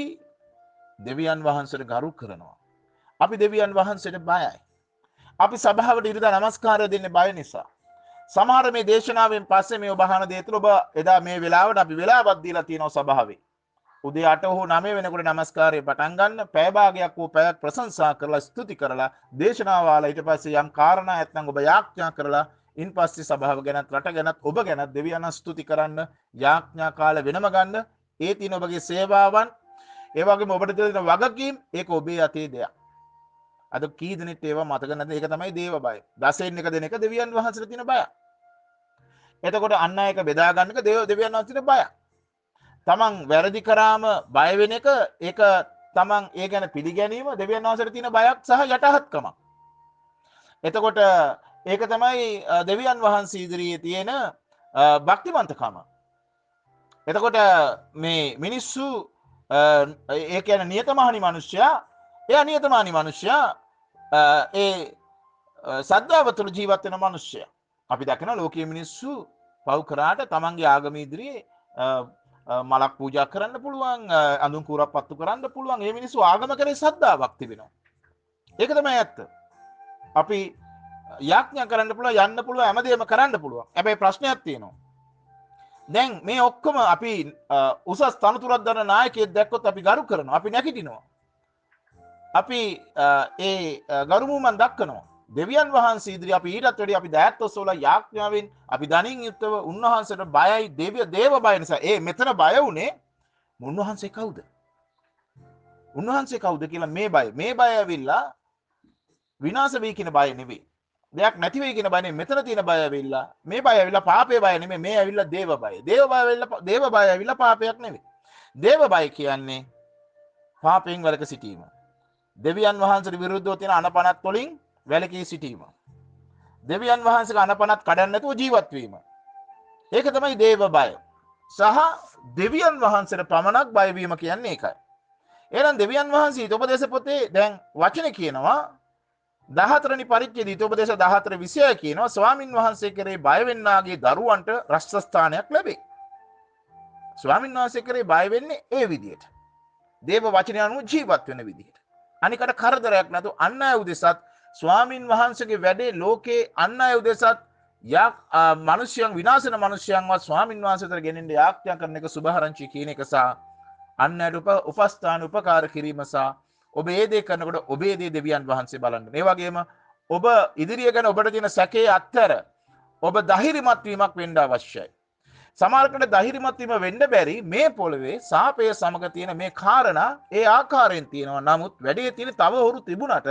දෙවියන් වහන්සේට ගරු කරනවා අපි දෙවියන් වහන්සේට බයයි අපි සභාවට ඉරිදා නමස්කාරය දෙන්නේ බය නිසා සමහර මේ දේශනාවෙන් පස්සේ මේ ඔබ අහන දේ තුළ ඔබ එදා මේ වෙලාවට අපි වෙලාවක් දීලා තියෙනවා සභාවේ උදේ 8 හෝ 9 වෙනකොට නමස්කාරය පටන් ගන්න පැය භාගයක් හෝ පැයක් ප්‍රශංසා කරලා ස්තුති කරලා දේශනාව වාලා ඊට පස්සේ යම් කාරණා නැත්නම් ඔබ යාඥා කරලා ඉන් පස්සේ සභාව ගැනත් රට ගැනත් ඔබ ගැනත් දෙවියන් ස්තුති කරන්න යාඥා කාල වෙනම ගන්න ඒ තියෙන ඔබගේ සේවාවන් ඒ වගේම ඔබට දෙන වගකීම් ඒක ඔබේ අතේ දෙයක් අද කී දෙනෙක් ඒවා මතක නැද්ද ඒක තමයි දේව බය දසෙන් එක දෙන එක දෙවියන් වහන්සේට තියෙන බය එතකොට අන් අයක බෙදා ගන්න එක දෙවියන් වහන්සේට බය තමන් වැරදි කරාම බය වෙන එක ඒක තමන් ඒ ගැන පිළිගැනීම දෙවියන් වහන්සේට තියෙන බයක් සහ යටහත්කමක් එතකොට ඒක තමයි දෙවියන් වහන්සේ ඉදිරියේ තියෙන භක්තිමන්තකම එතකොට මේ මිනිස්සු ඒ කියන්නේ නියතමානී මිනිසයා එයා නියතමානී මිනිසයා ඒ සද්ධාව තුළ ජීවත් වෙන මිනිසයා අපි දකින ලෝකීය මිනිස්සු පව් කරාට තමන්ගේ ආගම ඉදිරියේ මලක් පූජා කරන්න පුළුවන් අඳුන් කූරක් පත්තු කරන්න පුළුවන් ඒ මිනිස්සු ආගම කරේ සද්ධාාවක් තිබෙනවා ඒක තමයි ඇත්ත අපි යාඥා කරන්න පුළුවන් යන්න පුළුවන් හැමදේම කරන්න පුළුවන් හැබැයි ප්‍රශ්නයක් තියෙනවා දැන් මේ ඔක්කොම අපි උසස් තනතුරක් දරන නායකයෙක් දැක්කොත් අපි ගරු කරනවා අපි නැගිටිනවා අපි ඒ ගරුමුමන් දක්වනවා දෙවියන් වහන්සේ ඉදිරි අපි ඊටත් වැඩි අපි දයත් ඔසවලා යාඥාවෙන් අපි දණින් යුක්තව උන්වහන්සේට බයයි දේව බය නිසා ඒ මෙතන බය උනේ උන්වහන්සේ කවුද උන්වහන්සේ කවුද කියලා මේ බය ඇවිල්ලා විනාශ වෙයි කියන බය නෙවෙයි දෙයක් නැති වෙයි කියන බය නෙවෙයි මෙතන තියෙන බය ඇවිල්ලා මේ බය ඇවිල්ලා පාපේ බය නෙමෙයි මේ ඇවිල්ලා දේව බය දේව බය ඇවිල්ලා පාපයක් නෙවෙයි දේව බය කියන්නේ පාපයෙන් වලක සිටීම දෙවියන් වහන්සේට විරුද්ධව තියෙන අනපනත් වලින් වැළකී සිටීම දෙවියන් වහන්සේගේ අනපනත් කඩන්න නැතුව ජීවත් වීම ඒක තමයි දේව බය සහ දෙවියන් වහන්සේට පමණක් බය වීම කියන්නේ ඒකයි එහෙනම් දෙවියන් වහන්සේ ඊතෝපදේශ පොතේ දැන් වචනේ කියනවා 14 වෙනි පරිච්ඡේදය ඊතෝපදේශ 14:26 කියනවා ස්වාමින් වහන්සේ කෙරේ බය වෙන්නාගේ දරුවන්ට රක්ෂස්ථානයක් ලැබේ ස්වාමින් වහන්සේ කෙරේ බය වෙන්නේ ඒ විදිහට දේව වචනය අනුව ජීවත් වෙන විදිහට අනිකට කරදරයක් නැතු අන් අය උදෙසත් ස්වාමින් වහන්සේගේ වැඩේ ලෝකේ අන් අය උදෙසත් මිනිස්යන් විනාශන මිනිස්යන්වත් ස්වාමින් වහන්සේතර ගෙනින්න යාඥා කරන එක සුභාරංචි කියන එක සහ අන් අයට උපස්ථාන උපකාර කිරීම සහ ඔබ ඒ දේ කරනකොට ඔබේ දේ දෙවියන් වහන්සේ බලන්න. ඒ වගේම ඔබ ඉදිරිය ගැන ඔබට තියෙන සැකේ අත්තර ඔබ ධෛර්යමත් වීමක් වෙන්න අවශ්‍යයි. සමහරකට ධෛර්යමත් වීම වෙන්න බැරි මේ පොළවේ සාපය සමග තියෙන මේ කාරණා ඒ ආකාරයෙන් තියෙනවා. නමුත් වැඩේ තියෙන තව හොරු තිබුණට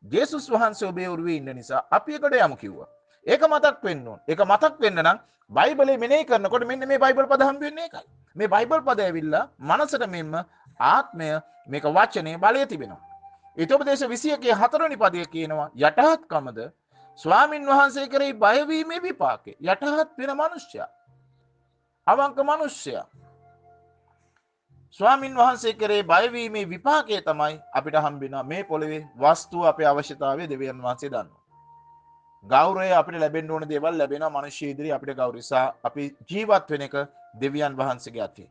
ජේසුස් වහන්සේ ඔබේ උරුවේ ඉන්න නිසා අපි එකට යමු කිව්වා. ඒක මතක් වෙන්න ඕන. ඒක මතක් වෙන්න නම් බයිබලයේ මෙනෙහි කරනකොට මෙන්න මේ බයිබල් පද හම්බ වෙන්නේ ඒකයි. මේ බයිබල් පද ඇවිල්ලා මනසට මෙන්න ආත්මය මේක වචනේ බලය තිබෙනවා. ඊතෝපදේශ 21 4 වෙනි පදයේ කියනවා යටහත්කමද ස්වාමින් වහන්සේ කරේ බය වීමේ විපාකේ. යටහත් වෙන මිනිසයා අවංක මිනිසයා ස්වාමින් වහන්සේ කරේ බය වීමේ විපාකය තමයි අපිට හම්බෙනවා මේ පොළවේ වස්තුව අපේ අවශ්‍යතාවය දෙවියන් වහන්සේ දන්නවා. ගෞරවය අපිට ලැබෙන්න ඕන දේවල් ලැබෙනවා මිනිස්සු ඉදිරියේ අපිට ගෞරවසා අපි ජීවත් වෙන එක දෙවියන් වහන්සේගේ අතේ.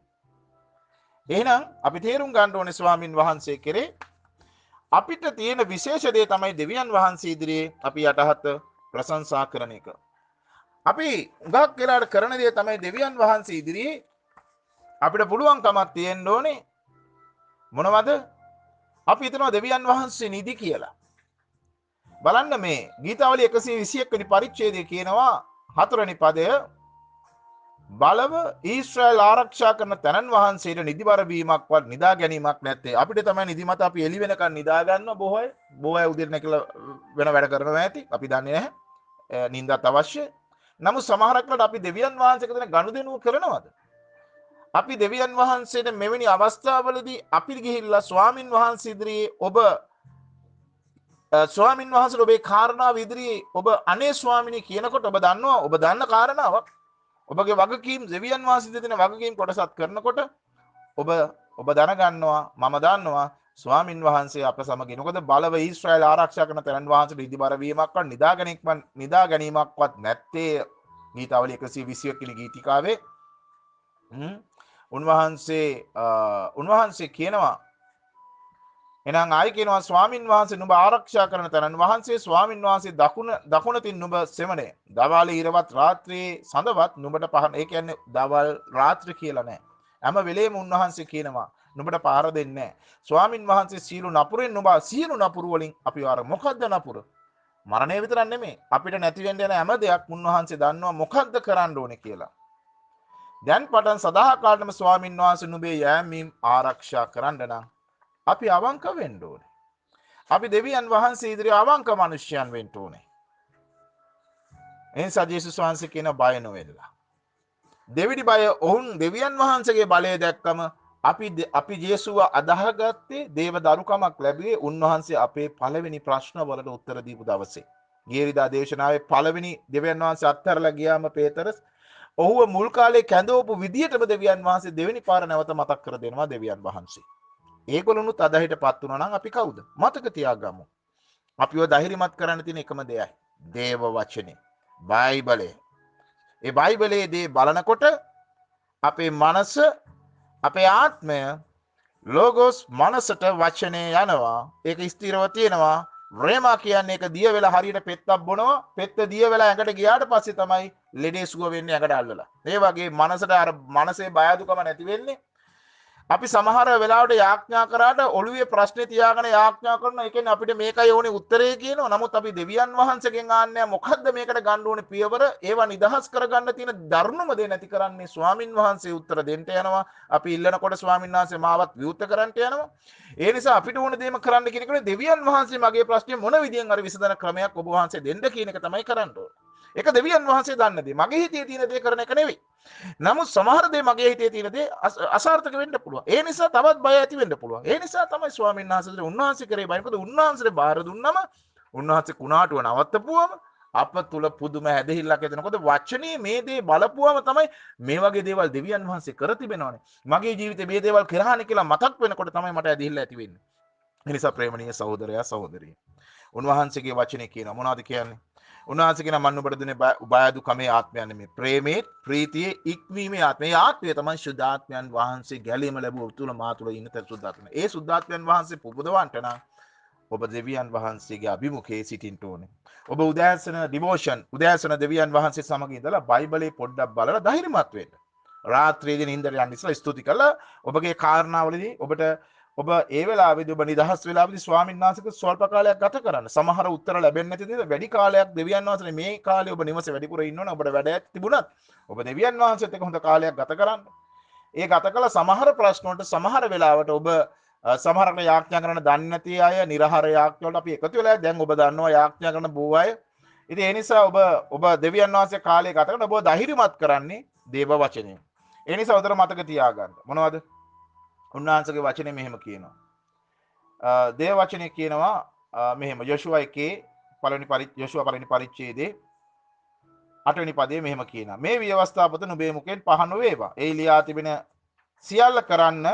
එහෙනම් අපි තේරුම් ගන්න ඕනේ ස්වාමින් වහන්සේ කෙරේ අපිට තියෙන විශේෂ දේ තමයි දෙවියන් වහන්සේ ඉදිරියේ අපි යටහත් ප්‍රශංසා කරන එක. අපි උගක් වෙලාට කරන දේ තමයි දෙවියන් වහන්සේ ඉදිරියේ අපිට පුළුවන්කමක් තියෙන්න ඕනේ මොනවද? අපි හිතනවා දෙවියන් වහන්සේ නිදි කියලා. බලන්න මේ ගීතාවලිය 121 වෙනි පරිච්ඡේදයේ කියනවා 4 වෙනි පදය බලව ඊශ්‍රායල් ආරක්ෂා කරන තනන් වහන්සේට නිදිබර වීමක්වත් නිදා ගැනීමක් නැත්තේ. අපිට තමයි නිදිමත අපි එළි වෙනකන් නිදා ගන්න බොහෝ අය උදේට නැගිටලා වෙන වැඩ කරනවා ඇති. අපි දන්නේ නැහැ. නිින්දත් අවශ්‍යයි. නමුත් සමහරක් වෙලාවට අපි දෙවියන් වහන්සේට දෙන ගනුදෙනුව කරනවද? අපි දෙවියන් වහන්සේට මෙවැනි අවස්ථාවලදී අපි ගිහිල්ලා ස්වාමින් වහන්සේ ඉදිරියේ ස්වාමින් වහන්සේට ඔබේ කාරණාව ඉදිරියේ ඔබ අනේ ස්වාමිනී කියනකොට ඔබ දන්නවා ඔබ දන්න කාරණාවක් ඔබගේ වගකීම් දෙවියන් වහන්සේ දෙන වගකීම් කොටසක් කරනකොට ඔබ දැනගන්නවා මම දන්නවා ස්වාමින් වහන්සේ අප සමග ඉනකොට බලව ඊශ්‍රායල් ආරක්ෂා කරන තැනන් වහන්සේට ඉදිබර වීමක්වත් නිදා ගැනීමක්වත් නැත්තේ. ගීතාවලිය 121 වෙනි ගීතිකාවේ උන්වහන්සේ කියනවා එහෙනම් ආයි කියනවා ස්වාමින් වහන්සේ නුඹ ආරක්ෂා කරන තැනන් වහන්සේ ස්වාමින් වහන්සේ දකුණතින් නුඹ සෙමනේ දවාලේ ඉරවත් රාත්‍රියේ සඳවත් නුඹට පහන. ඒ කියන්නේ දවල් රාත්‍රී කියලා නෑ. හැම වෙලේම උන්වහන්සේ කියනවා නුඹට පාර දෙන්නේ නෑ. ස්වාමින් වහන්සේ සීළු නපුරෙන් නුඹ සීළු නපුරු වලින් අපි ආර මොකද්ද නපුර? මරණය විතරක් නෙමෙයි. අපිට නැති වෙන්න යන හැම දෙයක් උන්වහන්සේ දන්නවා මොකද්ද කරන්න ඕනේ කියලා. දැන් පටන් සදාකාලටම ස්වාමින් වහන්සේ නුඹේ යෑමීම් ආරක්ෂා කරන්න නම් අපි අවංක වෙන්න ඕනේ. අපි දෙවියන් වහන්සේ ඉදිරියේ අවංක මිනිසයන් වෙන්න ඕනේ. එනිසා ජේසුස් වහන්සේ කියන බය නොවෙලා. දෙවිඩි බය ඔවුන් දෙවියන් වහන්සේගේ බලය දැක්කම අපි ජේසුව අදාහගත්තේ දේව දරුකමක් ලැබුවේ උන්වහන්සේ අපේ පළවෙනි ප්‍රශ්න වලට උත්තර දීපු දවසේ. ගියරිදා දේශනාවේ පළවෙනි දෙවියන් වහන්සේ අත්හැරලා ගියාම පේතරස් ඔහුව මුල් කාලේ කැඳවපු විදියටම දෙවියන් වහන්සේ දෙවෙනි පාර නැවත මතක් කර දෙනවා දෙවියන් වහන්සේ. ඒගොල්ලොනුත් අදහිටපත් වුණා නම් අපි කවුද? මතක තියාගමු. අපිව ධෛර්යමත් කරන්න තියෙන එකම දෙයයි දේව වචනේ. බයිබලය. ඒ බයිබලයේ දේ බලනකොට අපේ මනස අපේ ආත්මය ලෝගොස් මනසට වචනේ යනවා. ඒක ස්ථිරව තියෙනවා. රේමා කියන්නේ ඒක දිය වෙලා හරියට පෙත්තක් බොනවා. පෙත්ත දිය වෙලා ඇඟට ගියාට පස්සේ තමයි ලෙඩේ සුව වෙන්නේ ඇඟට අල්ලලා. ඒ වගේ මනසට අර මනසේ බය අඩුකම නැති වෙන්නේ. අපි සමහර වෙලාවට යාඥා කරාට ඔළුවේ ප්‍රශ්නේ තියාගෙන යාඥා කරනවා. ඒ කියන්නේ අපිට මේකයි ඕනේ උත්තරේ කියනවා. නමුත් අපි දෙවියන් වහන්සේගෙන් ආන්නේ මොකද්ද මේකට ගන්න ඕනේ පියවර? ඒවා නිදහස් කරගන්න තියෙන ධර්මම දේ නැති කරන්නේ ස්වාමින් වහන්සේ උත්තර දෙන්න යනවා. අපි ඉල්ලනකොට ස්වාමින් වහන්සේ මාවත් විවෘත කරන්නට යනවා. ඒ නිසා අපිට ඕන දේම කරන්න කියන එක දෙවියන් වහන්සේ මගේ ප්‍රශ්නේ මොන විදියෙන් හරි විසඳන ක්‍රමයක් ඔබ වහන්සේ දෙන්න කියන එක තමයි කරන්න ඕනේ. ඒක දෙවියන් වහන්සේ දන්න දේ. මගේ හිතේ තියෙන දේ කරන එක නෙවෙයි. නමුත් සමහර දේ මගේ හිතේ තියෙන දේ අසාර්ථක වෙන්න පුළුවන්. ඒ නිසා තවත් බය ඇති වෙන්න පුළුවන්. ඒ නිසා තමයි ස්වාමීන් වහන්සේට උන්වහන්සේ කරේ බය. මොකද උන්වහන්සේට බාර දුන්නම උන්වහන්සේ කුණාටුව නවත්තපුවම අප තුල පුදුම හැදහිල්ලක් එතනකොට වචනේ මේ දේ බලපුවම තමයි මේ වගේ දේවල් දෙවියන් වහන්සේ කර තිබෙනවනේ. මගේ ජීවිතේ මේ දේවල් කරානේ කියලා මතක් වෙනකොට තමයි මට ඇදහිල්ල ඇති වෙන්නේ. ඒ නිසා ප්‍රේමණීය සහෝදරයා සහෝදරිය. උන්වහන්සේගේ වචනේ කියනවා මොනවද කියන්නේ? උන්වහන්සේ කියන මන් ඔබට දුන්නේ උපායදු කමේ ආත්මයන් නෙමෙයි. ප්‍රේමයේ ප්‍රීතියේ ඉක්මීමේ ආත්මය. ඒ ආත්මය තමයි සුද්ධාත්මයන් වහන්සේ ගැලීම ලැබුව තුල මා තුල ඉන්න තේ සුද්ධාත්මය. ඒ සුද්ධාත්මයන් වහන්සේ පුබුදවන්ට නම් ඔබ දෙවියන් වහන්සේගේ අභිමුඛයේ සිටින්න ඕනේ. ඔබ උදෑසන ඩිවෝෂන් උදෑසන දෙවියන් වහන්සේ සමග ඉඳලා බයිබලේ පොඩ්ඩක් බලලා ධෛර්යමත් වෙන්න. රාත්‍රියේදී නිින්දට යන්න ඉස්සලා ස්තුති කළා. ඔබගේ කාරණාවලදී ඔබ ඒ වෙලාවේදී ඔබ නිදහස් වෙලාවේදී ස්වාමීන් වහන්සේට ස්වල්ප කාලයක් ගත කරන්න. සමහර උත්තර ලැබෙන්නේ නැති දේ වැඩි කාලයක් දෙවියන් වහන්සේ මේ කාලේ ඔබ නිවසේ වැඩිපුර ඉන්නවනේ ඔබට වැඩ තිබුණත් ඔබ දෙවියන් වහන්සේත් එක්ක හොඳ කාලයක් ගත කරන්න. ඒ ගත කළ සමහර ප්‍රශ්න වලට සමහර වෙලාවට ඔබ සමහරකට යාඥා කරන දන්නේ නැති අය නිර්හාර යාඥා වලට අපි එකතු වෙලා දැන් ඔබ දන්නවා යාඥා කරන බොහෝ අය. ඉතින් ඒ නිසා ඔබ දෙවියන් වහන්සේ කාලය ගත කරන ඔබ ධෛර්යමත් කරන්නේ දේව වචනයෙන්. ඒ නිසා උදේට මතක තියාගන්න. මොනවද? උන්වහන්සේගේ වචනේ මෙහෙම කියනවා. දේව වචනේ කියනවා මෙහෙම යොෂුවා 1 පළවෙනි පරිච්ඡේදයේ 8 වෙනි පදයේ මෙහෙම කියනවා. මේ විවස්ථාපත නුඹේ මුකෙන් පහ නොවේවා. ඒ ලියා තිබෙන සියල්ල කරන්න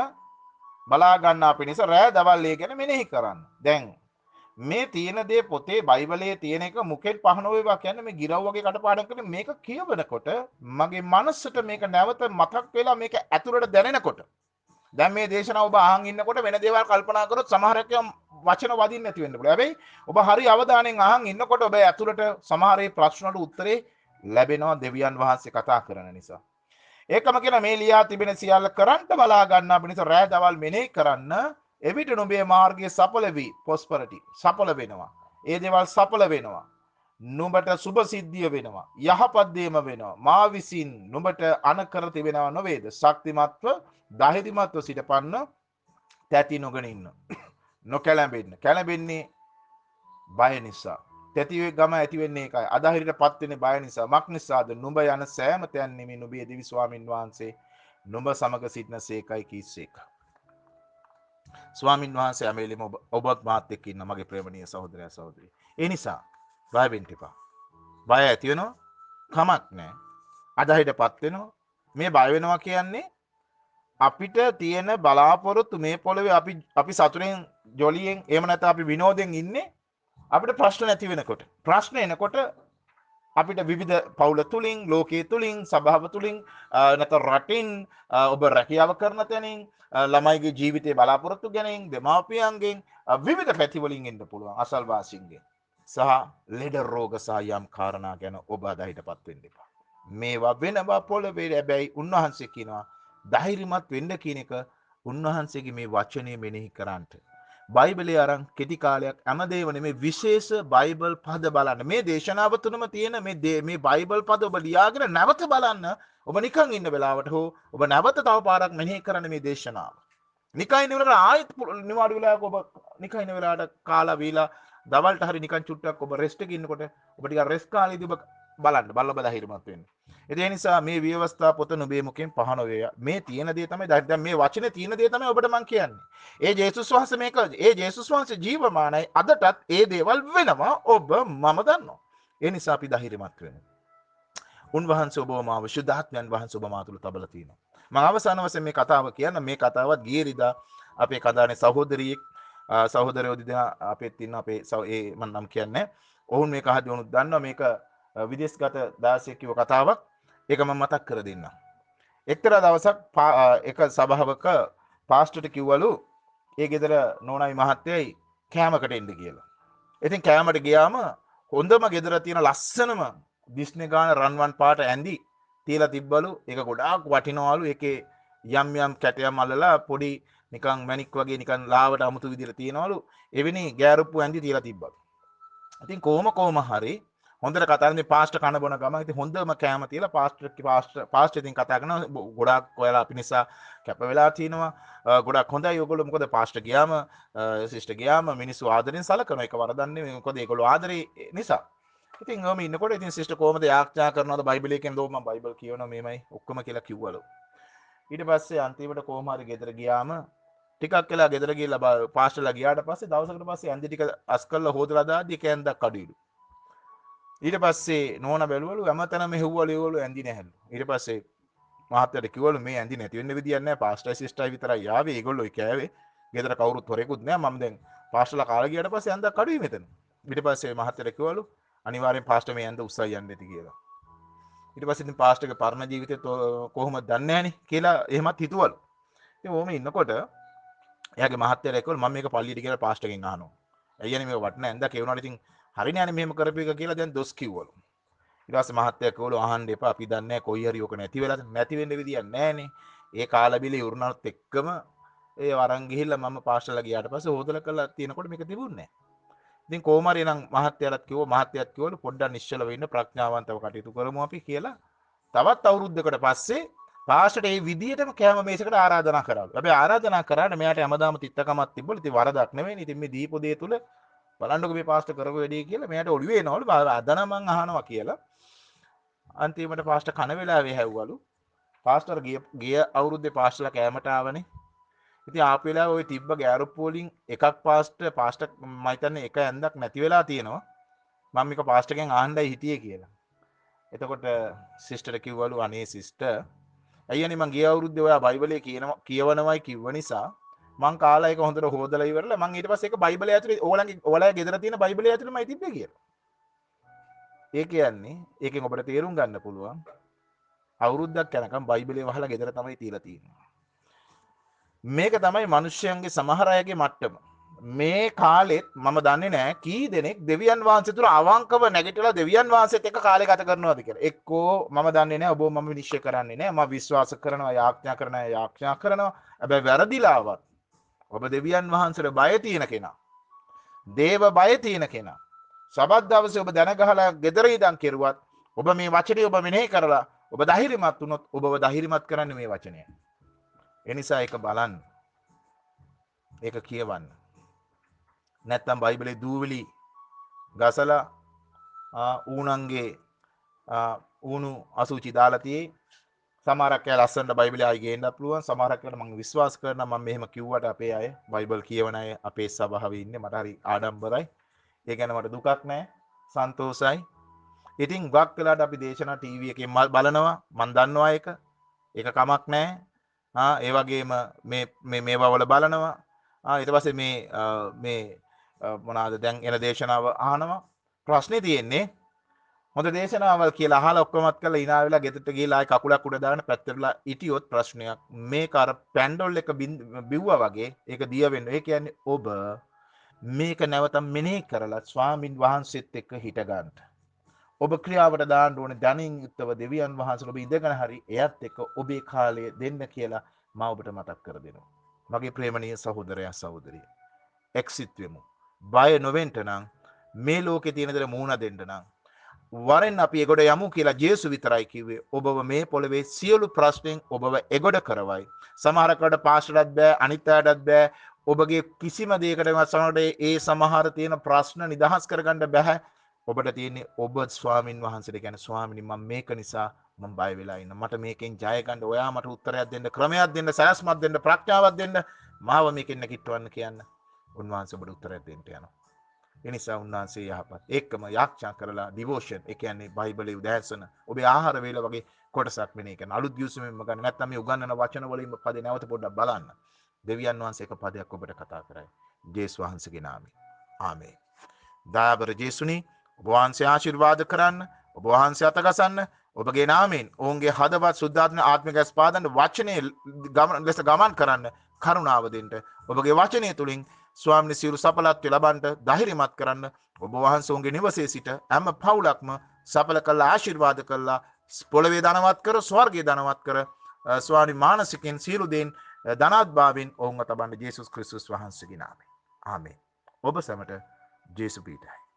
බලා ගන්නා පිණිස රෑ දවල් ඒ ගැන මෙනෙහි කරන්න. දැන් මේ තියෙන දේ පොතේ බයිබලයේ තියෙන එක මුකෙන් පහ නොවේවා කියන්නේ මේ ගිරව් වගේ කටපාඩම් කරන මේක කියවනකොට මගේ මනසට මේක නැවත මතක් වෙලා මේක ඇතුළට දැනෙනකොට දැන් මේ දේශනාව ඔබ අහන් ඉන්නකොට වෙන දේවල් කල්පනා කරොත් සමහරක් වචන වදින්න නැති වෙන්න පුළුවන්. හැබැයි ඔබ හරි අවධානයෙන් අහන් ඉන්නකොට ඔබ ඇතුළට සමහර ඒ ප්‍රශ්න වලට උත්තරේ ලැබෙනවා දෙවියන් වහන්සේ කතා කරන නිසා. ඒකම කියන මේ ලියා තිබෙන සියල්ල කරන්ට බලා ගන්න අපිට රෑ දවල් මෙනෙහි කරන්න එවිට නුඹේ මාර්ගයේ සඵල වී ප්‍රොස්පරිටි සඵල වෙනවා. ඒ දේවල් සඵල වෙනවා. නුඹට සුභ සිද්ධිය වෙනවා. යහපත් දේම වෙනවා. මා විසින් නුඹට අනකර තිබෙනවා නොවේද? ශක්තිමත්ව ධෛර්යමත්ව සිටපන්න තැති නොගෙන ඉන්න. නොකැළඹෙන්න. කැළඹෙන්නේ බය නිසා. තැති ගම ඇති වෙන්නේ ඒකයි. අධෛර්යයටපත් වෙන්නේ බය නිසා. මක් නිසාද? නුඹ යන සෑම තැන් නිමි නුඹේ දිවි ස්වාමින් වහන්සේ නුඹ සමග සිටිනසේකයි කීසේක. ස්වාමින් වහන්සේ අමේලිම ඔබත් මාත් එක්ක ඉන්න මගේ ප්‍රේමණීය සහෝදරයා සහෝදරිය. ඒ නිසා බය වෙන්න එපා. බය ඇති වෙනවා කමක් නැහැ. අධෛර්යයටපත් වෙනවා. මේ බය වෙනවා කියන්නේ අපිට තියෙන බලාපොරොත්තු මේ පොළවේ අපි සතුරෙන් ජොලියෙන් එහෙම නැත්නම් අපි විනෝදෙන් ඉන්නේ අපිට ප්‍රශ්න නැති වෙනකොට. ප්‍රශ්න එනකොට අපිට විවිධ පවුල තුලින් ලෝකයේ තුලින් සභාව තුලින් නැත්නම් රටින් ඔබ රැකියාව කරන තැනින් ළමයිගේ ජීවිතේ බලාපොරොත්තු ගැනීම දෙමාපියන්ගෙන් විවිධ පැති වලින් එන්න පුළුවන් අසල්වාසීන්ගෙන් සහ ලෙඩ රෝග සහ යම් කාරණා ගැන ඔබ අදහිටපත් වෙන්න එපා. මේවා වෙනවා පොළවේ. හැබැයි උන්වහන්සේ කියනවා ධෛර්යමත් වෙන්න කියන එක උන්වහන්සේගේ මේ වචනේ මෙනෙහි කරන්ට. බයිබලයේ අරන් කෙටි කාලයක් හැමදේම නෙමේ විශේෂ බයිබල් පද බලන්න. මේ දේශනාව තුනම තියෙන මේ බයිබල් පද ඔබ ලියාගෙන නැවත බලන්න. ඔබ නිකන් ඉන්න වෙලාවට හෝ ඔබ නැවත තව පාරක් මෙනෙහි කරන්න මේ දේශනාව. නිකන් ඉන්න වෙලාවට ආයෙත් නිවාඩු වෙලාවක ඔබ නිකන් ඉන්න වෙලාවට කාලා වීලා දවල්ට හරි නිකන් චුට්ටක් ඔබ රෙස්ට් එකේ ඉන්නකොට ඔබ ටිකක් රෙස්ට් කාලේදී ඔබ බලන්න බලලා ධෛර්යමත් වෙන්න. ඒ නිසා මේ ව්‍යවස්ථා පොත නුඹේ මුඛයෙන් පහන වේ. මේ තියෙන දේ තමයි දැන් මේ වචනේ තියෙන දේ තමයි ඔබට මම කියන්නේ. ඒ ජේසුස් වහන්සේ මේක ඒ ජේසුස් වහන්සේ ජීවමානයි අදටත් ඒ දේවල් වෙනවා ඔබ මම දන්නවා. ඒ නිසා අපි ධෛර්යමත් වෙමු. උන්වහන්සේ ඔබව මාව සුද්ධාත්මයන් වහන්සේ ඔබ මා තුළ තබලා තිනවා. මම අවසාන වශයෙන් මේ කතාව කියන්න මේ කතාවත් ගියරිදා අපේ කදානේ සහෝදරියෙක් සහෝදරයෝ දෙදෙනා අපෙත් ඉන්න අපේ ඒ මම නම් කියන්නේ. ඔවුන් මේක අහදී වුණත් දන්නවා මේක විදේශගත දාසියෙක් කිව්ව කතාවක්. ඒක මම මතක් කර දෙන්නම්. එක්තරා දවසක් එක සභාවක පාස්ටර්ට කිව්වලු ඒ ගෙදර නෝනායි මහත්තයයි කෑමකට එන්න කියලා. ඉතින් කෑමට ගියාම හොඳම ගෙදර තියෙන ලස්සනම දිස්නේ ගාන රන්වන් පාට ඇඳි තියලා තිබ්බලු. ඒක ගොඩාක් වටිනවලු. ඒකේ යම් යම් කැටයම් අල්ලලා පොඩි නිකන් මැණික් වගේ නිකන් ලාවට අමුතු විදිහට තියනවලු. එවැනි ගෑරුප්පු ඇඳි තියලා තිබ්බලු. ඉතින් කොහොම හරි හොඳට කතා කරන්නේ පාස්ටර් කන බොන ගම ඉතින් හොඳම කෑම තියලා පාස්ටර් ඉතින් කතා කරනවා ගොඩාක් ඔයාලා අපි නිසා කැප වෙලා තිනවා ගොඩාක් හොඳයි ඔයගොල්ලෝ මොකද පාස්ටර් ගියාම සිස්ටර් ගියාම මිනිස්සු ආදරෙන් සලකනවා ඒක වරදන්නේ මොකද ඒගොල්ලෝ ආදරේ නිසා ඉතින් ඔහම ඉන්නකොට ඉතින් සිස්ටර් කොහමද යාඥා කරනවද බයිබලයේ කියනද මම බයිබල් කියවනවා මේමයි ඔක්කොම කියලා කිව්වලු ඊට පස්සේ අන්තිමට කොහම හරි ගෙදර ගියාම ටිකක් වෙලා ගෙදර ගිහලා පාස්ටර්ලා ගියාට පස්සේ දවසකට පස්සේ ඇඳි ටික අස් කරලා හොදලා දාද්දි ඒක ඇඳක් අඩුයිලු ඊට පස්සේ නෝන බැලුවලු හැමතැනම හෙව්වලු ඒවලු ඇඳි නැහැලු. ඊට පස්සේ මහත්තයාට කිව්වලු මේ ඇඳි නැති වෙන්න විදියක් නැහැ. පාස්ටර් සිස්ටරයි විතරයි ආවේ. ඒගොල්ලෝ කෑවේ. ගෙදර කවුරුත් හොරෙකුත් නැහැ. මම දැන් පාස්ටර්ලා කාලා ගියාට පස්සේ ඇඳක් අඩුයි මෙතන. ඊට පස්සේ මහත්තයාට කිව්වලු අනිවාර්යෙන් පාස්ටර් මේ ඇඳ උස්සයි යන්න ඇති කියලා. ඊට පස්සේ ඉතින් පාස්ටර්ගේ පරණ ජීවිතේ කොහොමද දන්නේ නැහනේ කියලා එහෙමත් හිතුවලු. ඉතින් ඕම ඉන්නකොට එයාගේ මහත්තයාට කිව්වලු මම මේක පල්ලියට කියලා පාස්ටර්ගෙන් අහනවා. අයියනේ මේක වටින ඇඳක් ඒ වුණාට ඉතින් හරිනේ අනේ මෙහෙම කරපු එක කියලා දැන් දොස් කිව්වලු. ඊට පස්සේ මහත්තයා කිව්වලු අහන්න එපා අපි දන්නේ නැහැ කොයි හරි ඔක නැති වෙලාද නැති වෙන්න විදියක් නැහනේ. ඒ කාලා බිලේ උරුණාත් එක්කම ඒ වරන් ගිහිල්ලා මම පාස්ටර්ලා ගියාට පස්සේ හොදලා කරලා තියෙනකොට මේක තිබුණේ නැහැ. ඉතින් කොහොම හරි නම් මහත්තයාට කිව්වලු පොඩ්ඩක් නිශ්චල වෙන්න ප්‍රඥාවන්තව කටයුතු කරමු අපි කියලා. තවත් අවුරුද්දකට පස්සේ පාස්ටර්ට මේ විදියටම කෑම මේසකට ආරාධනා කරාලු. හැබැයි ආරාධනා කරාට මෙයාට හැමදාම තිත්තකමක් තිබ්බලු. ඉතින් වරදක් නෙවෙයිනේ. ඉතින් මේ දීපු දේ තුල බලන්නකො මේ පාස්ටර් කරපු වැඩේ කියලා මෙයාට ඔළුවේ එනවලු අදන මං අහනවා කියලා අන්තිමට පාස්ටර් කන වෙලාවේ හැව්වලු පාස්ටර් ගිය අවුරුද්දේ පාස්ටර්ලා කෑමට ආවනේ ඉතින් ආපු වෙලාවේ ওই තිබ්බ ගෑරුප්පු වලින් එකක් පාස්ටර් මම හිතන්නේ එක ඇඳක් නැති වෙලා තියෙනවා මම මේක පාස්ටර්ගෙන් අහන්නයි හිටියේ කියලා එතකොට සිස්ටර් කිව්වලු අනේ සිස්ටර් අයියනේ මං ගිය අවුරුද්දේ ඔයා බයිබලයේ කියවනවයි කිව්ව නිසා මං කාලා එක හොඳට හොදලා ඉවරලා මං ඊට පස්සේ ඒක බයිබලයේ ඇතුලේ ඕලගේ ගෙදර තියෙන බයිබලයේ ඇතුලේමයි තිබ්බේ කියලා. ඒ කියන්නේ ඒකෙන් ඔබට තේරුම් ගන්න පුළුවන් අවුරුද්දක් යනකම් බයිබලයේ වහලා ගෙදර තමයි තියලා තියෙන්නේ. මේක තමයි මිනිස්යන්ගේ සමහර අයගේ මට්ටම. මේ කාලෙත් මම දන්නේ නැහැ කී දෙනෙක් දෙවියන් වහන්සේ තුල අවංකව නැගිටලා දෙවියන් වහන්සේත් එක්ක කාලය ගත කරනවද කියලා. එක්කෝ මම දන්නේ නැහැ ඔබ මම විනිශ්චය කරන්නේ නැහැ. මම විශ්වාස කරනවා යාඥා කරනවා. හැබැයි වැරදිලාවත් ඔබ දෙවියන් වහන්සේට බය තියෙන කෙනා. දේව බය තියෙන කෙනා. සබත් දවසේ ඔබ දැනගහලා ගෙදර ඉඳන් කෙරුවත් ඔබ මේ වචනේ ඔබ මෙනෙහි කරලා ඔබ ධෛර්යමත් වුණොත් ඔබව ධෛර්යමත් කරන්නේ මේ වචනය. ඒ නිසා ඒක බලන්න. ඒක කියවන්න. නැත්තම් බයිබලේ දූවිලි ගසලා ඌණන්ගේ ඌණු අසුචි දාලා තියේ. සමහරක් අය ලස්සනට බයිබලේ ආයි ගේන්නත් පුළුවන්. සමහරක් අය මම විශ්වාස කරනවා මම මෙහෙම කිව්වට අපේ අය බයිබල් කියවන අය අපේ සභාවේ ඉන්නේ මට හරි ආඩම්බරයි. ඒ ගැන මට දුකක් නැහැ. සන්තෝසයි. ඉතින් ගොඩක් වෙලාවට අපි දේශනා ටීවී එකෙන් බලනවා. මම දන්නවා ඒක. ඒක කමක් නැහැ. ඒ වගේම මේවා වල බලනවා. ඊට පස්සේ මේ මොනවාද දැන් එන දේශනාව අහනවා. ප්‍රශ්නේ තියෙන්නේ හොඳ දේශනාවල් කියලා අහලා ඔක්කොමත් කරලා ඉනා වෙලා ගෙදරට ගිහලා ආයි කකුලක් උඩ දාගෙන පැත්තටලා ඉටියොත් ප්‍රශ්නයක්. මේක අර පැන්ඩෝල් එක බිව්වා වගේ ඒක දිය වෙනවා. ඒ කියන්නේ ඔබ මේක නැවත මෙනෙහි කරලා ස්වාමින් වහන්සේත් එක්ක හිට ගන්න. ඔබ ක්‍රියාවට දාන්න ඕනේ දැනින් යුක්තව දෙවියන් වහන්සේලා ඔබ ඉඳගෙන හරි එයත් එක්ක ඔබේ කාලය දෙන්න කියලා මම ඔබට මතක් කර දෙනවා. මගේ ප්‍රේමණීය සහෝදරයා සහෝදරිය. එක්සිට් වෙමු. බය නොවෙන්න නම් මේ ලෝකේ තියෙන දේ මූණ දෙන්න නම් වරෙන් අපි එගොඩ යමු කියලා ජේසු විතරයි කිව්වේ. ඔබව මේ පොළවේ සියලු ප්‍රශ්නෙන් ඔබව එගොඩ කරවයි. සමහරකට පාස්ටර්ටත් බෑ අනිත් අයටත් බෑ. ඔබගේ කිසිම දෙයකටවත් සමහරට ඒ සමහර තියෙන ප්‍රශ්න නිදහස් කරගන්න බෑ. ඔබට තියෙන්නේ ඔබ ස්වාමින් වහන්සේට කියන්නේ ස්වාමිනී මම මේක නිසා මම බය වෙලා ඉන්න. මට මේකෙන් ජය ගන්න ඔයා මට උත්තරයක් දෙන්න, ක්‍රමයක් දෙන්න, සැලැස්මක් දෙන්න, ප්‍රඥාවක් දෙන්න. මාව මේකෙන් නැගිටවන්න කියන්න. උන්වහන්සේ ඔබට උත්තරයක් දෙන්න යනවා. ඒ නිසා උන්වහන්සේ යහපත්. ඒකම යාඥා කරලා ඩිවෝෂන් ඒ කියන්නේ බයිබලයේ උදෑසන ඔබේ ආහාර වේල වගේ කොටසක් වෙන එක. අලුත් ගිවිසුමෙන්ම ගන්න. නැත්නම් මේ උගන්වන වචන වලින්ම පදේ නැවත පොඩ්ඩක් බලන්න. දෙවියන් වහන්සේ එක පදයක් ඔබට කතා කරයි. ජේසුස් වහන්සේගේ නාමයෙන්. ආමේන්. දයාබර ජේසුනි ඔබ වහන්සේ ආශිර්වාද කරන්න. ඔබ වහන්සේ අතගසන්න. ඔබගේ නාමයෙන් ඔවුන්ගේ හදවත් සුද්ධාත්ම ආත්මික ස්පාදන වචනේ ලෙස ගමන් කරන්න කරුණාව දෙන්න. ඔබගේ වචනය තුලින් ස්වාමීන් සියලු සඵලත්වය ලබන්නට ධෛර්යමත් කරන්න. ඔබ වහන්සේ ඔවුන්ගේ නිවසේ සිට හැම පවුලක්ම සඵල කළා ආශිර්වාද කළා පොළවේ ධනවත් කර ස්වර්ගයේ ධනවත් කර ස්වාමීන් මානසිකෙන් සියලු දෙයින් ධනාත්භාවයෙන් ඔවුන්ව තබන්න ජේසුස් ක්‍රිස්තුස් වහන්සේගේ නාමයෙන්. ආමේන්. ඔබ සැමට ජේසු පීඨයි.